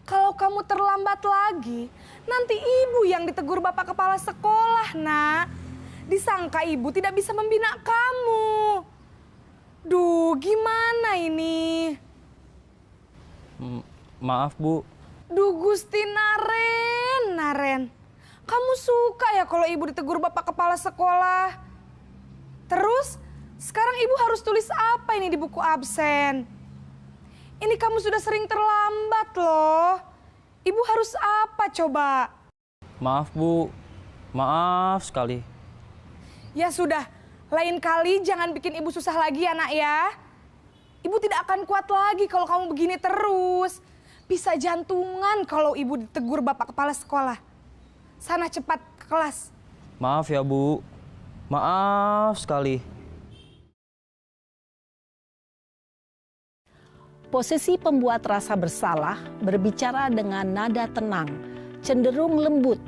Kalau kamu terlambat lagi, nanti ibu yang ditegur Bapak Kepala Sekolah, Nak. Disangka ibu tidak bisa membina kamu. Duh, gimana ini? Maaf Bu. Duh Gusti Naren. Kamu suka ya kalau ibu ditegur bapak kepala sekolah? Terus, sekarang ibu harus tulis apa ini di buku absen? Ini kamu sudah sering terlambat loh. Ibu harus apa coba? Maaf Bu. Maaf sekali. Ya sudah, lain kali jangan bikin ibu susah lagi ya nak ya. Ibu tidak akan kuat lagi kalau kamu begini terus. Bisa jantungan kalau ibu ditegur bapak kepala sekolah. Sana cepat ke kelas. Maaf ya Bu. Maaf sekali. Posisi pembuat rasa bersalah berbicara dengan nada tenang, cenderung lembut.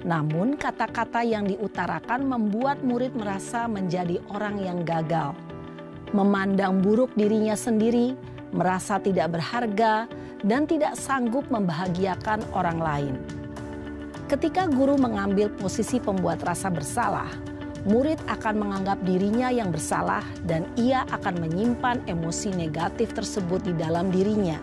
Namun kata-kata yang diutarakan membuat murid merasa menjadi orang yang gagal. Memandang buruk dirinya sendiri, merasa tidak berharga, dan tidak sanggup membahagiakan orang lain. Ketika guru mengambil posisi pembuat rasa bersalah, murid akan menganggap dirinya yang bersalah dan ia akan menyimpan emosi negatif tersebut di dalam dirinya.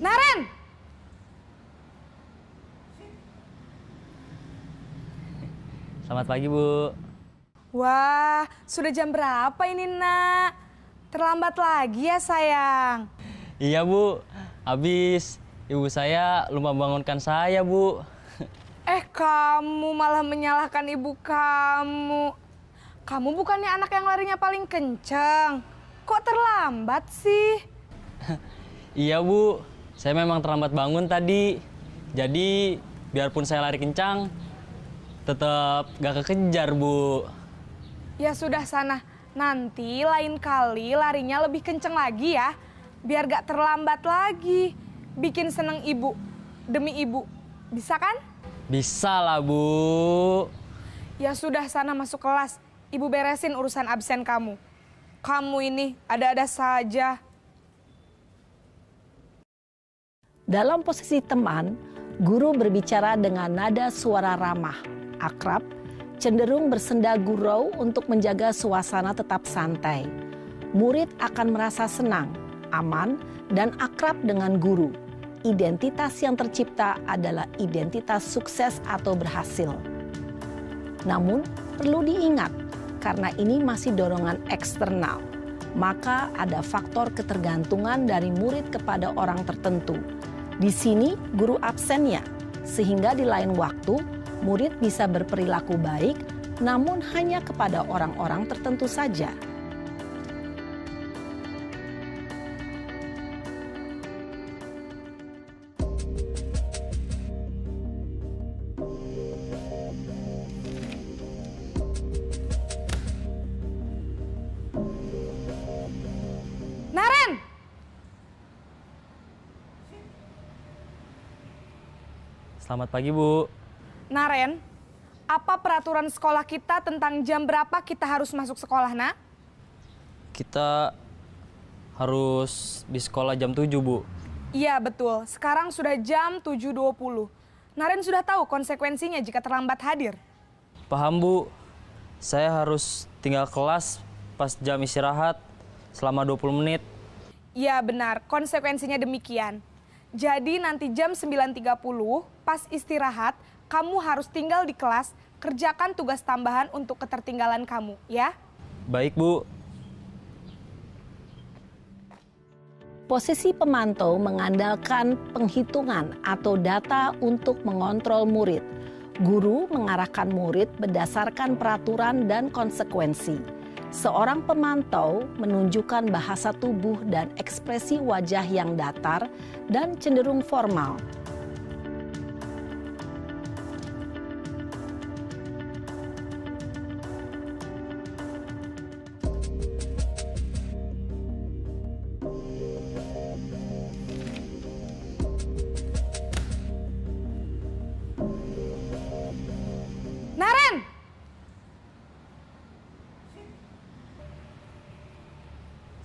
Naren! Selamat pagi Bu. Wah, sudah jam berapa ini nak? Terlambat lagi ya sayang. Iya Bu. Habis ibu saya lupa bangunkan saya Bu. Kamu malah menyalahkan ibu kamu. Kamu bukannya anak yang larinya paling kenceng. Kok terlambat sih? Iya Bu. Saya memang terlambat bangun tadi. Jadi biarpun saya lari kencang, tetap gak kekejar Bu. Ya sudah sana, nanti lain kali larinya lebih kenceng lagi ya. Biar gak terlambat lagi. Bikin seneng ibu, demi ibu. Bisa kan? Bisa lah Bu. Ya sudah sana masuk kelas. Ibu beresin urusan absen kamu. Kamu ini ada-ada saja. Dalam posisi teman, guru berbicara dengan nada suara ramah, akrab, cenderung bersenda gurau untuk menjaga suasana tetap santai. Murid akan merasa senang, aman, dan akrab dengan guru. Identitas yang tercipta adalah identitas sukses atau berhasil. Namun, perlu diingat, karena ini masih dorongan eksternal, maka ada faktor ketergantungan dari murid kepada orang tertentu. Di sini guru absennya, sehingga di lain waktu murid bisa berperilaku baik, namun hanya kepada orang-orang tertentu saja. Naren! Selamat pagi Bu. Naren, apa peraturan sekolah kita tentang jam berapa kita harus masuk sekolah, nak? Kita harus di sekolah jam 7 Bu. Iya betul, sekarang sudah jam 7.20. Naren sudah tahu konsekuensinya jika terlambat hadir. Paham Bu. Saya harus tinggal kelas pas jam istirahat selama 20 menit. Iya benar, konsekuensinya demikian. Jadi nanti jam 9.30 pas istirahat, kamu harus tinggal di kelas, kerjakan tugas tambahan untuk ketertinggalan kamu, ya? Baik Bu. Posisi pemantau mengandalkan penghitungan atau data untuk mengontrol murid. Guru mengarahkan murid berdasarkan peraturan dan konsekuensi. Seorang pemantau menunjukkan bahasa tubuh dan ekspresi wajah yang datar dan cenderung formal.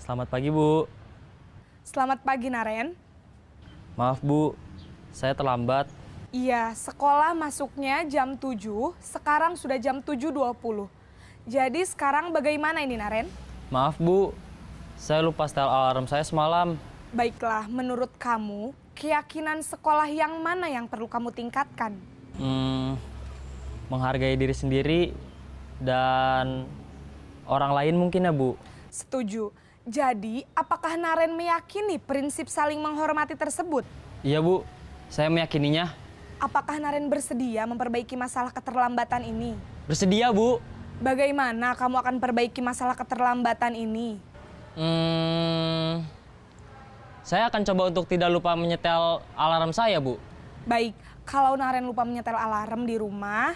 Selamat pagi, Bu. Selamat pagi, Naren. Maaf, Bu. Saya terlambat. Iya, sekolah masuknya jam 7, sekarang sudah jam 7.20. Jadi sekarang bagaimana ini, Naren? Maaf, Bu. Saya lupa setel alarm saya semalam. Baiklah, menurut kamu, keyakinan sekolah yang mana yang perlu kamu tingkatkan? Menghargai diri sendiri dan orang lain mungkin ya, Bu. Setuju. Jadi, apakah Naren meyakini prinsip saling menghormati tersebut? Iya, Bu. Saya meyakininya. Apakah Naren bersedia memperbaiki masalah keterlambatan ini? Bersedia, Bu. Bagaimana kamu akan perbaiki masalah keterlambatan ini? Saya akan coba untuk tidak lupa menyetel alarm saya, Bu. Baik, kalau Naren lupa menyetel alarm di rumah,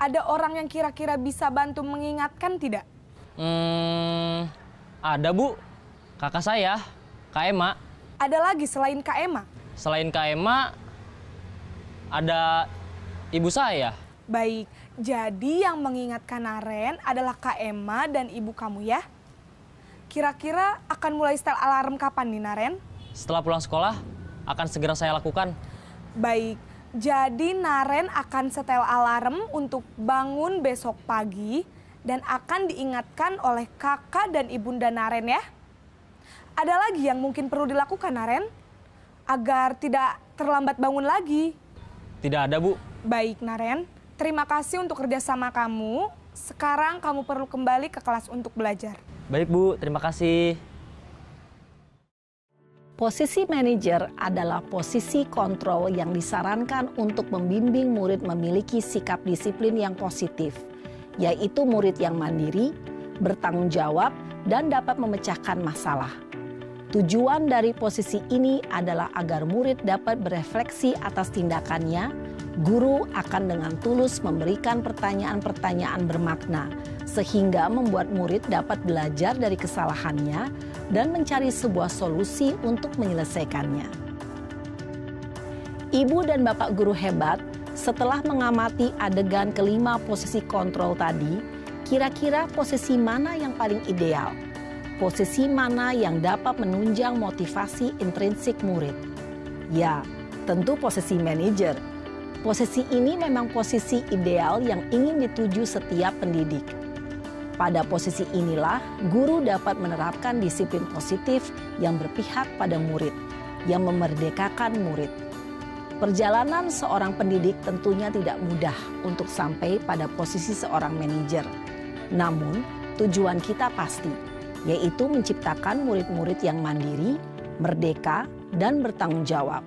ada orang yang kira-kira bisa bantu mengingatkan tidak? Ada, Bu. Kakak saya, Kak Ema. Ada lagi selain Kak Ema? Selain Kak Ema, ada ibu saya. Baik, jadi yang mengingatkan Naren adalah Kak Ema dan ibu kamu ya? Kira-kira akan mulai setel alarm kapan nih, Naren? Setelah pulang sekolah, akan segera saya lakukan. Baik, jadi Naren akan setel alarm untuk bangun besok pagi dan akan diingatkan oleh kakak dan ibunda Naren ya. Ada lagi yang mungkin perlu dilakukan, Naren? Agar tidak terlambat bangun lagi. Tidak ada, Bu. Baik, Naren. Terima kasih untuk kerjasama kamu. Sekarang kamu perlu kembali ke kelas untuk belajar. Baik, Bu. Terima kasih. Posisi manajer adalah posisi kontrol yang disarankan untuk membimbing murid memiliki sikap disiplin yang positif, yaitu murid yang mandiri, bertanggung jawab, dan dapat memecahkan masalah. Tujuan dari posisi ini adalah agar murid dapat berefleksi atas tindakannya. Guru akan dengan tulus memberikan pertanyaan-pertanyaan bermakna, sehingga membuat murid dapat belajar dari kesalahannya dan mencari sebuah solusi untuk menyelesaikannya. Ibu dan bapak guru hebat, setelah mengamati adegan kelima posisi kontrol tadi, kira-kira posisi mana yang paling ideal? Posisi mana yang dapat menunjang motivasi intrinsik murid? Ya, tentu posisi manajer. Posisi ini memang posisi ideal yang ingin dituju setiap pendidik. Pada posisi inilah, guru dapat menerapkan disiplin positif yang berpihak pada murid, yang memerdekakan murid. Perjalanan seorang pendidik tentunya tidak mudah untuk sampai pada posisi seorang manajer. Namun, tujuan kita pasti, yaitu menciptakan murid-murid yang mandiri, merdeka, dan bertanggung jawab.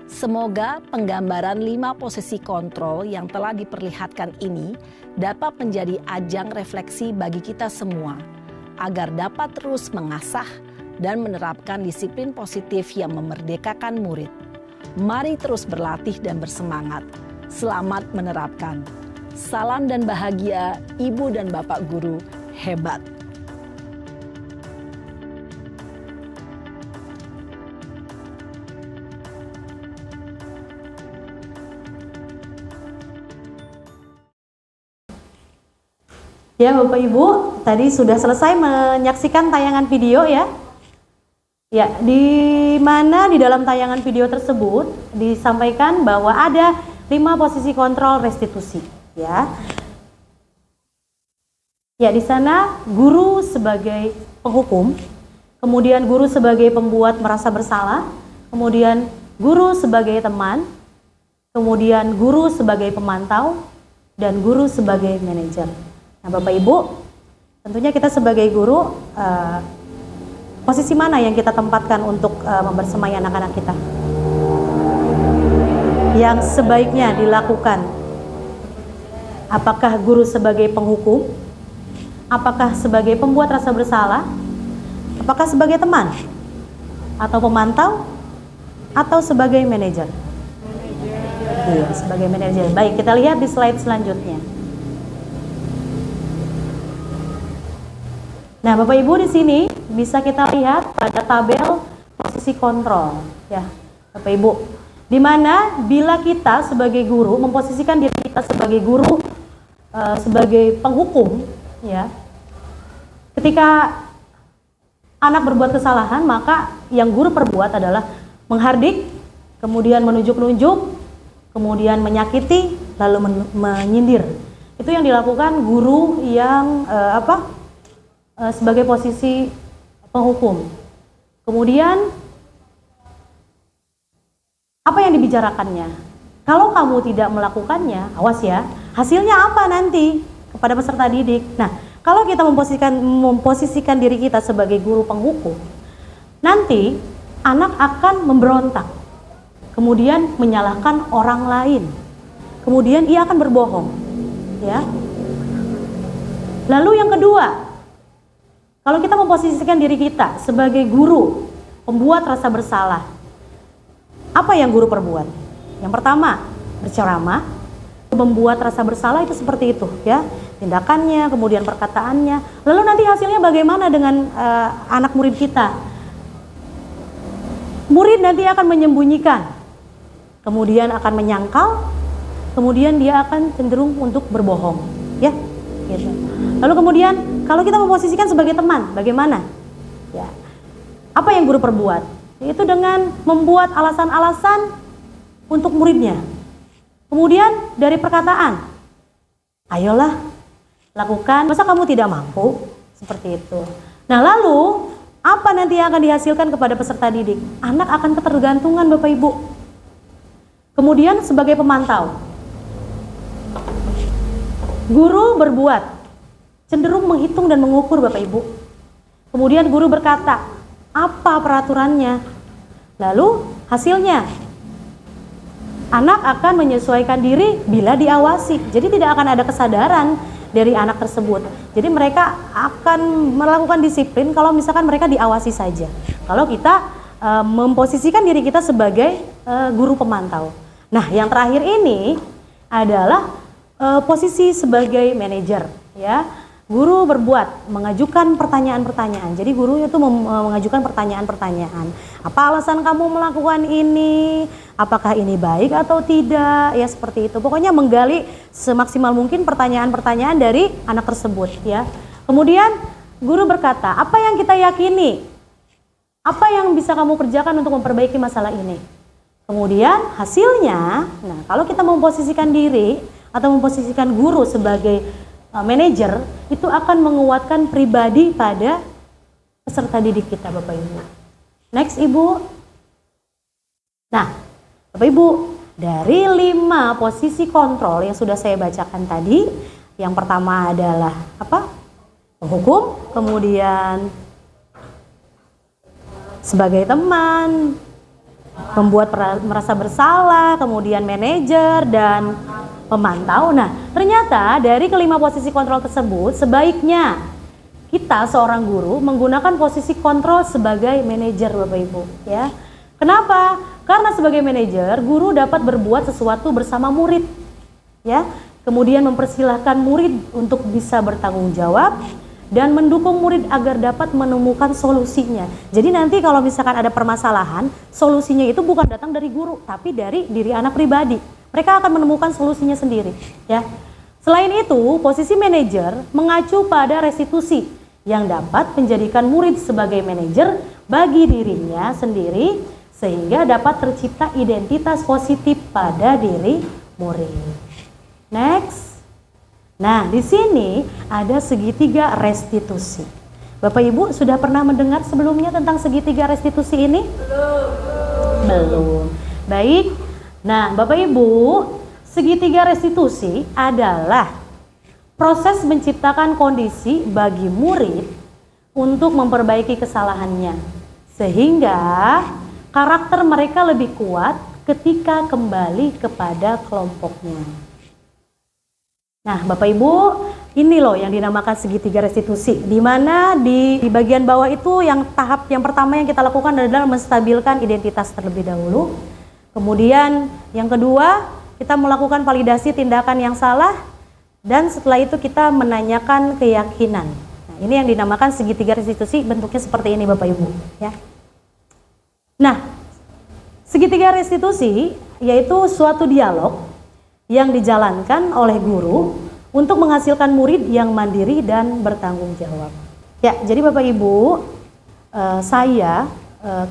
Semoga penggambaran 5 posisi kontrol yang telah diperlihatkan ini dapat menjadi ajang refleksi bagi kita semua, agar dapat terus mengasah dan menerapkan disiplin positif yang memerdekakan murid. Mari terus berlatih dan bersemangat. Selamat menerapkan. Salam dan bahagia, Ibu dan Bapak Guru hebat. Ya Bapak Ibu, tadi sudah selesai menyaksikan tayangan video ya. Ya, di mana di dalam tayangan video tersebut disampaikan bahwa ada 5 posisi kontrol restitusi, ya. Ya, di sana guru sebagai penghukum, kemudian guru sebagai pembuat merasa bersalah, kemudian guru sebagai teman, kemudian guru sebagai pemantau, dan guru sebagai manajer. Nah, Bapak Ibu, tentunya kita sebagai guru, posisi mana yang kita tempatkan untuk membersamai anak-anak kita? Yang sebaiknya dilakukan, apakah guru sebagai penghukum? Apakah sebagai pembuat rasa bersalah? Apakah sebagai teman? Atau pemantau? Atau sebagai manajer? Iya, sebagai manajer. Baik, kita lihat di slide selanjutnya. Nah, Bapak Ibu di sini bisa kita lihat pada tabel posisi kontrol, ya, Bapak Ibu. Di mana bila kita sebagai guru memposisikan diri kita sebagai guru, sebagai penghukum, ya. Ketika anak berbuat kesalahan, maka yang guru perbuat adalah menghardik, kemudian menunjuk-nunjuk, kemudian menyakiti, lalu menyindir. Itu yang dilakukan guru yang sebagai posisi penghukum. Kemudian apa yang dibicarakannya? Kalau kamu tidak melakukannya, awas ya, hasilnya apa nanti kepada peserta didik. Nah, kalau kita memposisikan diri kita sebagai guru penghukum, nanti anak akan memberontak, kemudian menyalahkan orang lain, kemudian ia akan berbohong, ya. Lalu yang kedua, kalau kita memposisikan diri kita sebagai guru pembuat rasa bersalah, apa yang guru perbuat? Yang pertama, berceramah, membuat rasa bersalah itu seperti itu, ya, tindakannya, kemudian perkataannya. Lalu nanti hasilnya bagaimana dengan anak murid kita? Murid nanti akan menyembunyikan, kemudian akan menyangkal, kemudian dia akan cenderung untuk berbohong, ya, gitu. Lalu kemudian kalau kita memposisikan sebagai teman, bagaimana? Ya, apa yang guru perbuat? Itu dengan membuat alasan-alasan untuk muridnya. Kemudian dari perkataan, ayolah lakukan, masa kamu tidak mampu? Seperti itu. Nah, lalu apa nanti yang akan dihasilkan kepada peserta didik? Anak akan ketergantungan Bapak Ibu. Kemudian sebagai pemantau, guru berbuat, cenderung menghitung dan mengukur Bapak Ibu. Kemudian guru berkata, apa peraturannya? Lalu hasilnya, anak akan menyesuaikan diri bila diawasi. Jadi tidak akan ada kesadaran dari anak tersebut. Jadi mereka akan melakukan disiplin kalau misalkan mereka diawasi saja. Kalau kita memposisikan diri kita sebagai guru pemantau. Nah, yang terakhir ini adalah posisi sebagai manajer, ya. Guru berbuat, mengajukan pertanyaan-pertanyaan. Jadi guru itu mengajukan pertanyaan-pertanyaan. Apa alasan kamu melakukan ini? Apakah ini baik atau tidak? Ya, seperti itu. Pokoknya menggali semaksimal mungkin pertanyaan-pertanyaan dari anak tersebut, ya. Kemudian guru berkata, apa yang kita yakini? Apa yang bisa kamu kerjakan untuk memperbaiki masalah ini? Kemudian hasilnya, nah, kalau kita memposisikan diri atau memposisikan guru sebagai manajer, itu akan menguatkan pribadi pada peserta didik kita, Bapak Ibu. Next, Ibu. Nah, Bapak Ibu, dari 5 posisi kontrol yang sudah saya bacakan tadi, yang pertama adalah apa? Penghukum, kemudian sebagai teman, membuat merasa bersalah, kemudian manajer, dan pemantau. Nah, ternyata dari kelima posisi kontrol tersebut, sebaiknya kita seorang guru menggunakan posisi kontrol sebagai manajer, Bapak Ibu, ya. Kenapa? Karena sebagai manajer, guru dapat berbuat sesuatu bersama murid, ya. Kemudian mempersilahkan murid untuk bisa bertanggung jawab dan mendukung murid agar dapat menemukan solusinya. Jadi nanti kalau misalkan ada permasalahan, solusinya itu bukan datang dari guru, tapi dari diri anak pribadi. Mereka akan menemukan solusinya sendiri, ya. Selain itu, posisi manajer mengacu pada restitusi yang dapat menjadikan murid sebagai manajer bagi dirinya sendiri sehingga dapat tercipta identitas positif pada diri murid. Next. Nah, di sini ada segitiga restitusi. Bapak Ibu sudah pernah mendengar sebelumnya tentang segitiga restitusi ini? Belum. Baik. Nah, Bapak Ibu, segitiga restitusi adalah proses menciptakan kondisi bagi murid untuk memperbaiki kesalahannya, sehingga karakter mereka lebih kuat ketika kembali kepada kelompoknya. Nah, Bapak Ibu, ini loh yang dinamakan segitiga restitusi, di mana di bagian bawah itu yang tahap yang pertama yang kita lakukan adalah menstabilkan identitas terlebih dahulu. Kemudian yang kedua, kita melakukan validasi tindakan yang salah, dan setelah itu kita menanyakan keyakinan. Nah, ini yang dinamakan segitiga restitusi, bentuknya seperti ini Bapak Ibu, ya. Nah, segitiga restitusi yaitu suatu dialog yang dijalankan oleh guru untuk menghasilkan murid yang mandiri dan bertanggung jawab. Ya, jadi Bapak Ibu,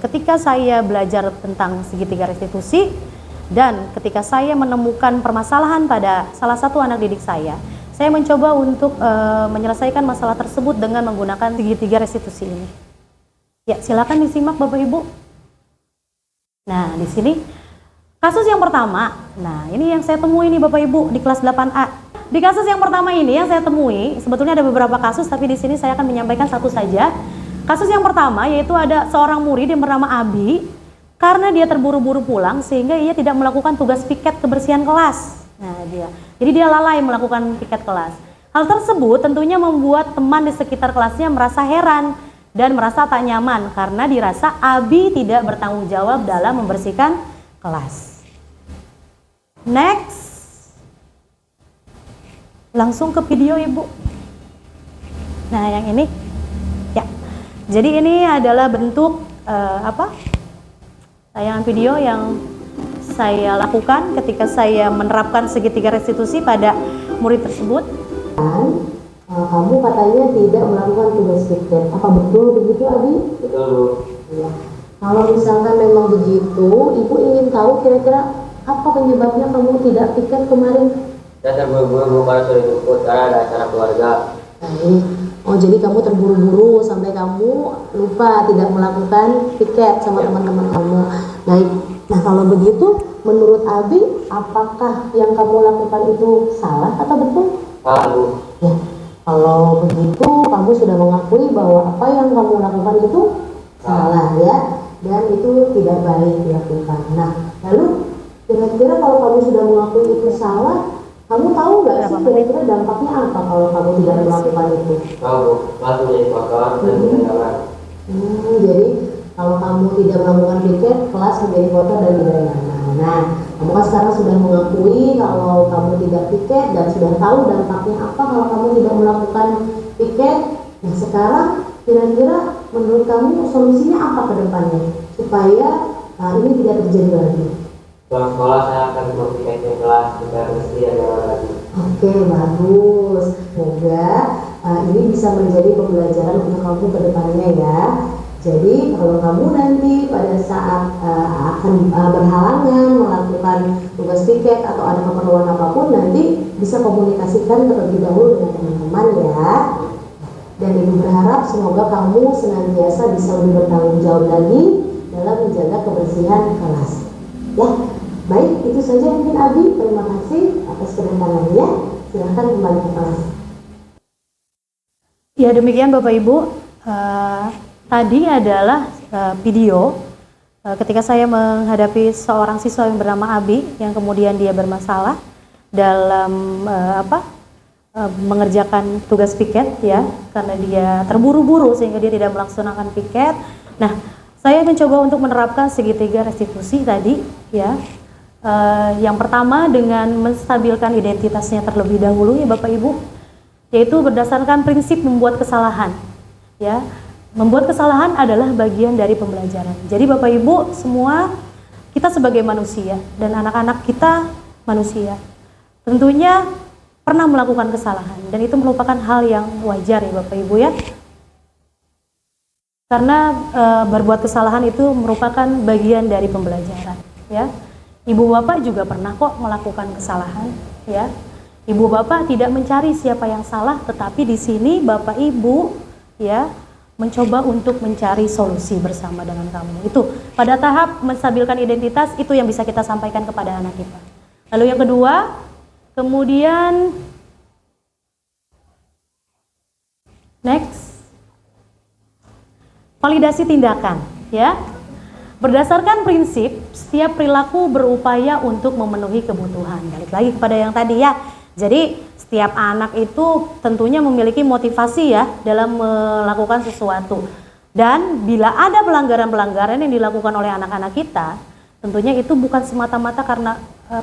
ketika saya belajar tentang segitiga restitusi dan ketika saya menemukan permasalahan pada salah satu anak didik saya mencoba untuk menyelesaikan masalah tersebut dengan menggunakan segitiga restitusi ini. Ya, silakan disimak Bapak Ibu. Nah, di sini kasus yang pertama. Nah, ini yang saya temui nih Bapak Ibu di kelas 8A. Di kasus yang pertama ini yang saya temui, sebetulnya ada beberapa kasus tapi di sini saya akan menyampaikan satu saja. Kasus yang pertama yaitu ada seorang murid yang bernama Abi, karena dia terburu-buru pulang sehingga ia tidak melakukan tugas piket kebersihan kelas. Nah, jadi dia lalai melakukan piket kelas. Hal tersebut tentunya membuat teman di sekitar kelasnya merasa heran dan merasa tak nyaman karena dirasa Abi tidak bertanggung jawab dalam membersihkan kelas. Next. Langsung ke video Ibu. Nah, yang ini. Ya. Jadi ini adalah bentuk tayangan video yang saya lakukan ketika saya menerapkan segitiga restitusi pada murid tersebut. Kamu katanya tidak melakukan tugas piket. Apa betul begitu, Abi? Betul, Bu. Ya. Kalau misalkan memang begitu, Ibu ingin tahu kira-kira apa penyebabnya kamu tidak piket kemarin? Saya terburu-buru karena sudah ikut karena ada acara keluarga. Oh, jadi kamu terburu-buru sampai kamu lupa tidak melakukan piket sama teman-teman kamu. Baik. Nah, kalau begitu, menurut Abi, apakah yang kamu lakukan itu salah atau betul? Salah, Bu. Ya. Kalau begitu, kamu sudah mengakui bahwa apa yang kamu lakukan itu salah, ya, dan itu tidak baik dilakukan. Nah, lalu kira-kira kalau kamu sudah mengakui itu salah, kamu tahu nggak sih kira-kira dampaknya apa kalau kamu tidak melakukan itu? Tahu, langsung jadi kotor dan tidak nyaman. Jadi kalau kamu tidak melakukan piket, kelas menjadi kotor dan tidak nyaman. Nah, kamu kan sekarang sudah mengakui kalau kamu tidak piket dan sudah tahu dampaknya apa kalau kamu tidak melakukan piket. Nah, sekarang kira-kira menurut kamu solusinya apa ke depannya supaya ini tidak terjadi lagi? Pulang sekolah saya akan mempiket kelas supaya bersih dan nyaman lagi. Oke, bagus. Semoga ini bisa menjadi pembelajaran untuk kamu ke depannya ya. Jadi kalau kamu nanti pada saat akan berhalangan melakukan tugas piket atau ada keperluan apapun, nanti bisa komunikasikan terlebih dahulu dengan teman-teman ya. Dan Ibu berharap semoga kamu senantiasa bisa lebih bertanggung jawab lagi dalam menjaga kebersihan kelas. Ya, baik, itu saja mungkin Abi. Terima kasih atas kedatangannya. Silahkan kembali ke kelas. Ya, demikian Bapak Ibu. Tadi adalah video ketika saya menghadapi seorang siswa yang bernama Abi yang kemudian dia bermasalah dalam mengerjakan tugas piket ya, karena dia terburu-buru sehingga dia tidak melaksanakan piket. Nah, saya mencoba untuk menerapkan segitiga restitusi tadi ya. Yang pertama dengan menstabilkan identitasnya terlebih dahulu ya Bapak Ibu, yaitu berdasarkan prinsip membuat kesalahan ya. Membuat kesalahan adalah bagian dari pembelajaran. Jadi Bapak Ibu semua, kita sebagai manusia dan anak-anak kita manusia tentunya pernah melakukan kesalahan dan itu merupakan hal yang wajar ya Bapak Ibu ya. Karena berbuat kesalahan itu merupakan bagian dari pembelajaran ya. Ibu Bapak juga pernah kok melakukan kesalahan ya. Ibu Bapak tidak mencari siapa yang salah, tetapi di sini Bapak Ibu ya mencoba untuk mencari solusi bersama dengan kamu. Itu pada tahap menstabilkan identitas itu yang bisa kita sampaikan kepada anak kita. Lalu yang kedua, kemudian next, validasi tindakan ya. Berdasarkan prinsip setiap perilaku berupaya untuk memenuhi kebutuhan. Balik lagi kepada yang tadi ya. Jadi setiap anak itu tentunya memiliki motivasi ya dalam melakukan sesuatu. Dan bila ada pelanggaran-pelanggaran yang dilakukan oleh anak-anak kita, tentunya itu bukan semata-mata karena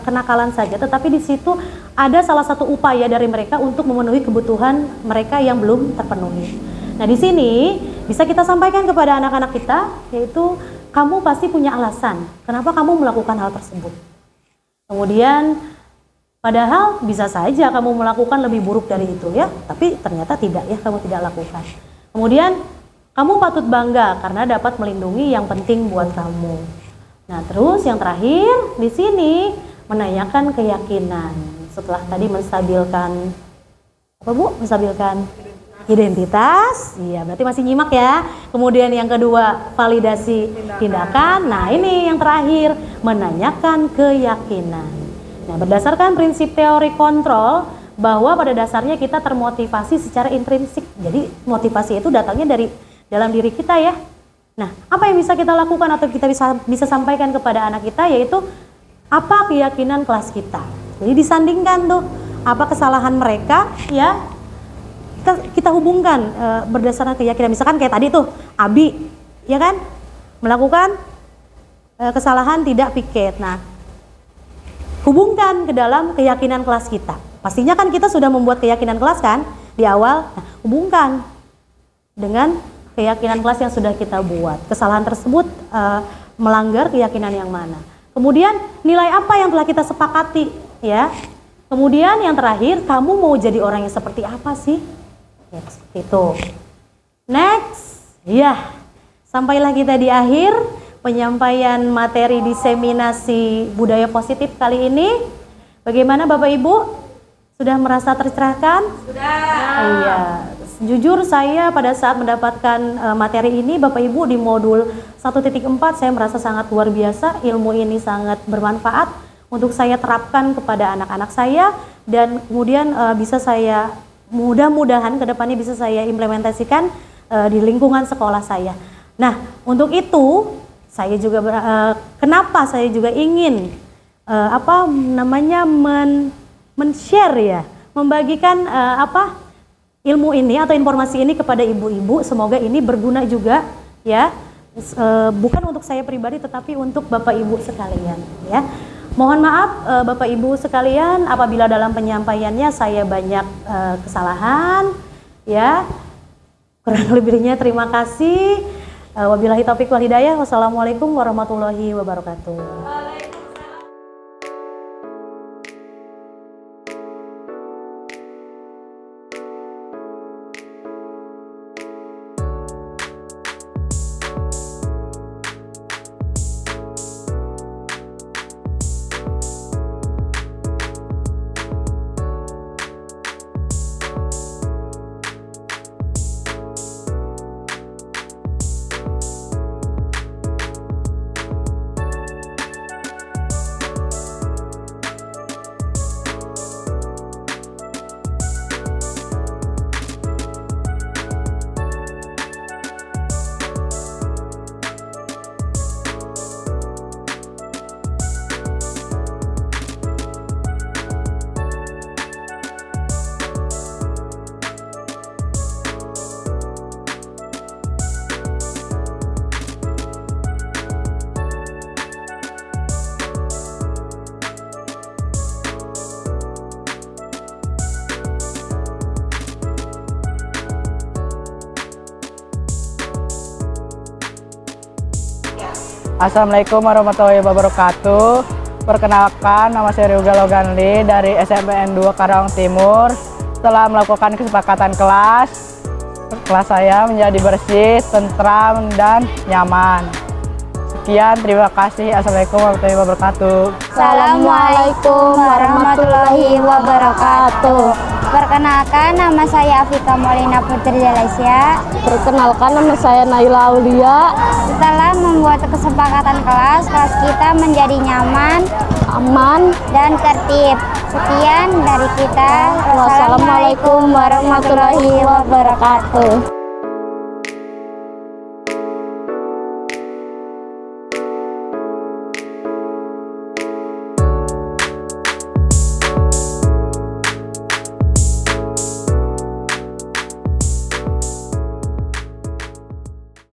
kenakalan saja, tetapi di situ ada salah satu upaya dari mereka untuk memenuhi kebutuhan mereka yang belum terpenuhi. Nah, di sini bisa kita sampaikan kepada anak-anak kita, yaitu kamu pasti punya alasan kenapa kamu melakukan hal tersebut. Kemudian padahal bisa saja kamu melakukan lebih buruk dari itu ya, tapi ternyata tidak ya, kamu tidak lakukan. Kemudian Kamu patut bangga karena dapat melindungi yang penting buat kamu. Nah, terus yang terakhir di sini menanyakan keyakinan. Setelah tadi menstabilkan apa Bu? Menstabilkan identitas. Iya, berarti masih nyimak ya. Kemudian yang kedua, validasi tindakan. Nah, ini yang terakhir, menanyakan keyakinan. Nah, berdasarkan prinsip teori kontrol bahwa pada dasarnya kita termotivasi secara intrinsik. Jadi, motivasi itu datangnya dari dalam diri kita ya. Nah, apa yang bisa kita lakukan atau kita bisa sampaikan kepada anak kita yaitu apa keyakinan kelas kita. Jadi disandingkan tuh apa kesalahan mereka ya, kita hubungkan berdasarkan keyakinan. Misalkan kayak tadi tuh Abi ya kan melakukan kesalahan tidak piket. Nah, hubungkan ke dalam keyakinan kelas kita. Pastinya kan kita sudah membuat keyakinan kelas kan di awal. Nah, hubungkan dengan keyakinan kelas yang sudah kita buat. Kesalahan tersebut melanggar keyakinan yang mana. Kemudian nilai apa yang telah kita sepakati ya. Kemudian yang terakhir, kamu mau jadi orang yang seperti apa sih? Ya, seperti itu. Next. Ya. Sampailah kita di akhir penyampaian materi diseminasi budaya positif kali ini. Bagaimana Bapak Ibu? Sudah merasa tercerahkan? Sudah. Iya. Jujur saya pada saat mendapatkan materi ini Bapak Ibu di modul 1.4 saya merasa sangat luar biasa, ilmu ini sangat bermanfaat untuk saya terapkan kepada anak-anak saya dan kemudian bisa saya mudah-mudahan kedepannya bisa saya implementasikan di lingkungan sekolah saya. Nah, untuk itu saya juga kenapa saya juga ingin men-share ya, membagikan ilmu ini atau informasi ini kepada ibu-ibu, semoga ini berguna juga ya, bukan untuk saya pribadi tetapi untuk Bapak Ibu sekalian ya. Mohon maaf Bapak Ibu sekalian apabila dalam penyampaiannya saya banyak kesalahan ya. Kurang lebihnya terima kasih. Wabillahi taufiq wal hidayah. Wassalamualaikum warahmatullahi wabarakatuh. Assalamualaikum warahmatullahi wabarakatuh. Perkenalkan, nama saya Ryuga Loganli dari SMPN 2 Karawang Timur. Setelah melakukan kesepakatan kelas saya menjadi bersih, tentram, dan nyaman. Sekian, terima kasih. Assalamualaikum warahmatullahi wabarakatuh. Assalamualaikum warahmatullahi wabarakatuh. Perkenalkan, nama saya Afika Molina Putri Delesya. Perkenalkan, nama saya Naila Aulia. Setelah membuat kesepakatan kelas kita menjadi nyaman, aman, dan tertib. Sekian dari kita. Wassalamualaikum warahmatullahi wabarakatuh.